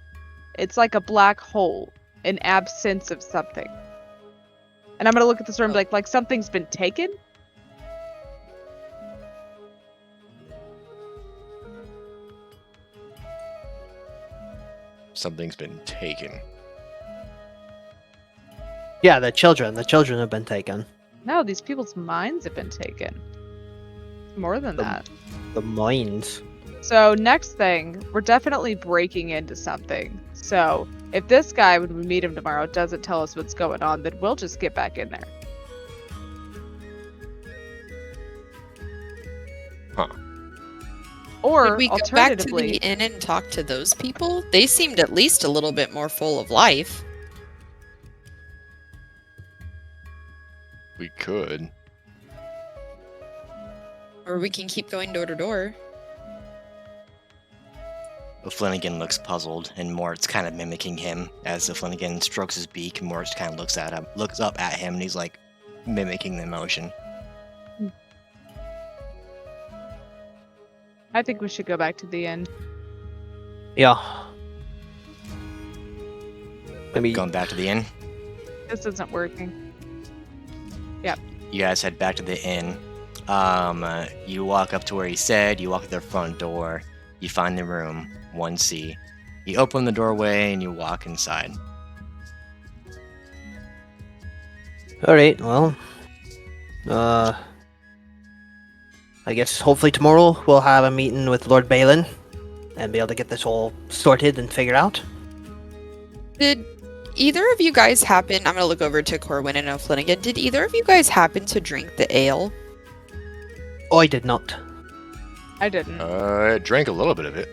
it's like a black hole, an absence of something. And I'm gonna look at this room and be like something's been taken? Something's been taken. Yeah, the children have been taken. No, these people's minds have been taken. More than that. The mines. So next thing, we're definitely breaking into something. So if this guy, when we meet him tomorrow, doesn't tell us what's going on, then we'll just get back in there. Huh. Or Would we go back to alternatively, the inn and talk to those people? They seemed at least a little bit more full of life. We could. Or we can keep going door to door. Flanagan looks puzzled, and Mort's kind of mimicking him as Flanagan strokes his beak. And Mort kind of looks up at him, and he's like mimicking the emotion. I think we should go back to the inn. Yeah. Maybe Going back to the inn. This isn't working. You guys head back to the inn. You walk up to where he said. You walk to their front door. You find the room 1C. You open the doorway and you walk inside. Alright, well. I guess hopefully tomorrow we'll have a meeting with Lord Balin and be able to get this all sorted and figured out. Did either of you guys happen? I'm gonna look over to Corwin and Flanagan. Did either of you guys happen to drink the ale? I did not. I didn't. I drank a little bit of it.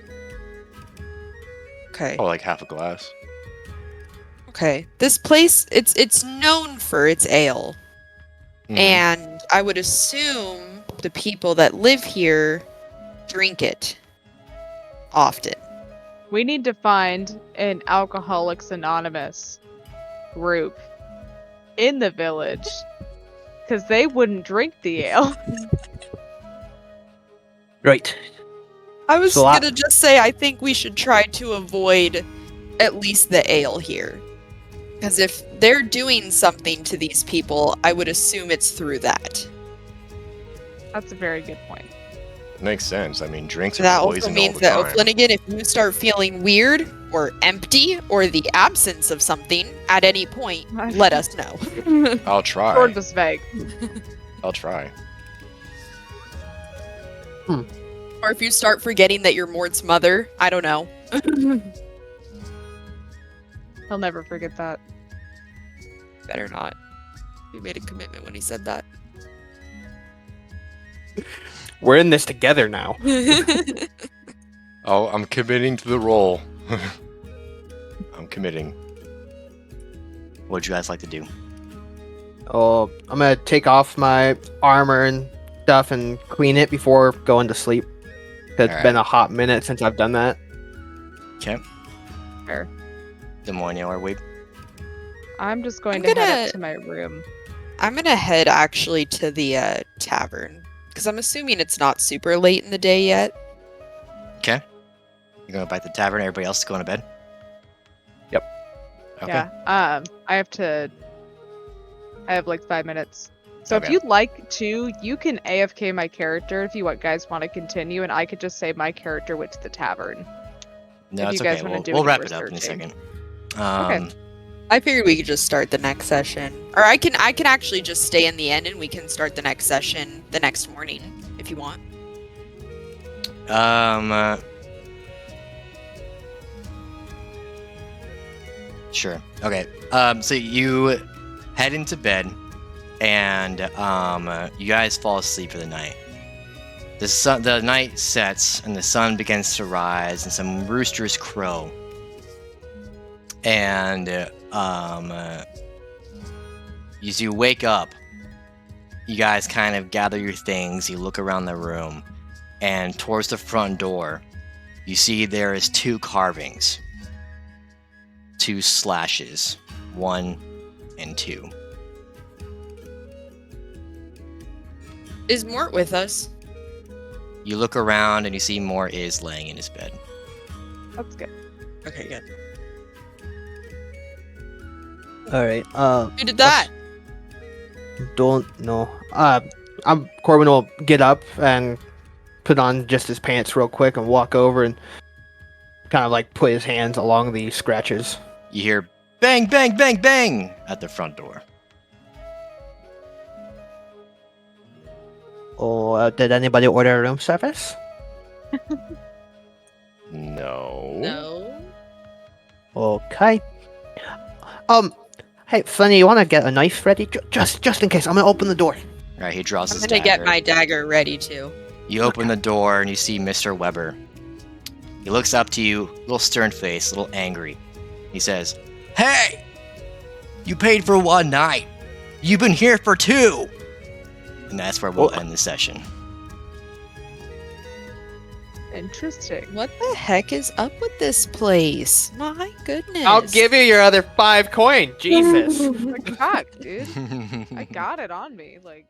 Okay. Oh, like half a glass. Okay. This place, it's known for its ale. Mhm. And I would assume the people that live here drink it often. We need to find an Alcoholics Anonymous group in the village. Because they wouldn't drink the ale. Right. I was So gonna just say I think we should try to avoid at least the ale here. Because if they're doing something to these people, I would assume it's through that. That's a very good point. Makes sense. I mean, drinks are That poison also all means the that time. O'Flanagan, if you start feeling weird or empty or the absence of something at any point, let us know. I'll try. Sword was vague. I'll try. Or if you start forgetting that you're Mort's mother, I don't know. He'll never forget that. Better not. He made a commitment when he said that. We're in this together now. Oh, I'm committing to the role. I'm committing. What would you guys like to do? Oh, I'm gonna take off my armor and stuff and clean it before going to sleep. It's been a hot minute since I've done that. Okay. Fair. Demonio or Weep? I'm just going I'm to head gonna- up to my room. I'm gonna head actually to the tavern. Because I'm assuming it's not super late in the day yet. Okay. You're going back to the tavern. Everybody else is going to bed? Yep. Okay. Yeah. I have like 5 minutes. So if Okay. you'd like to, you can AFK my character if you guys want to continue, and I could just say my character went to the tavern. No, if it's you guys okay. wanna do We'll any wrap it up in a researching. second. Okay. I figured we could just start the next session, or I can actually just stay in the end and we can start the next session the next morning if you want. Sure. Okay. So you head into bed, and you guys fall asleep for the night. The night sets, and the sun begins to rise, and some roosters crow. And as you wake up, you guys kind of gather your things. You look around the room, and towards the front door, you see there is 2 carvings. 2 slashes, 1 and 2. Is Mort with us? You look around and you see Mort is laying in his bed. That's good. Okay, good. All right. Who did that? Don't know. Corbin will get up and put on just his pants real quick and walk over and kind of like put his hands along the scratches. You hear bang, bang, bang, bang at the front door. Oh, did anybody order room service? No. No. Okay. Hey, Funny, you want to get a knife ready? Just in case. I'm gonna open the door. All right, he draws I'm his gonna dagger. get my dagger ready too. You open the door and you see Mr. Weber. He looks up to you, a little stern face, a little angry. He says, "Hey! You paid for 1 night. You've been here for 2!" And that's where we'll end the session. Interesting. What the heck is up with this place? My goodness. I'll give you your other 5 coin. Jesus. Oh my god, dude. I got it on me. Like.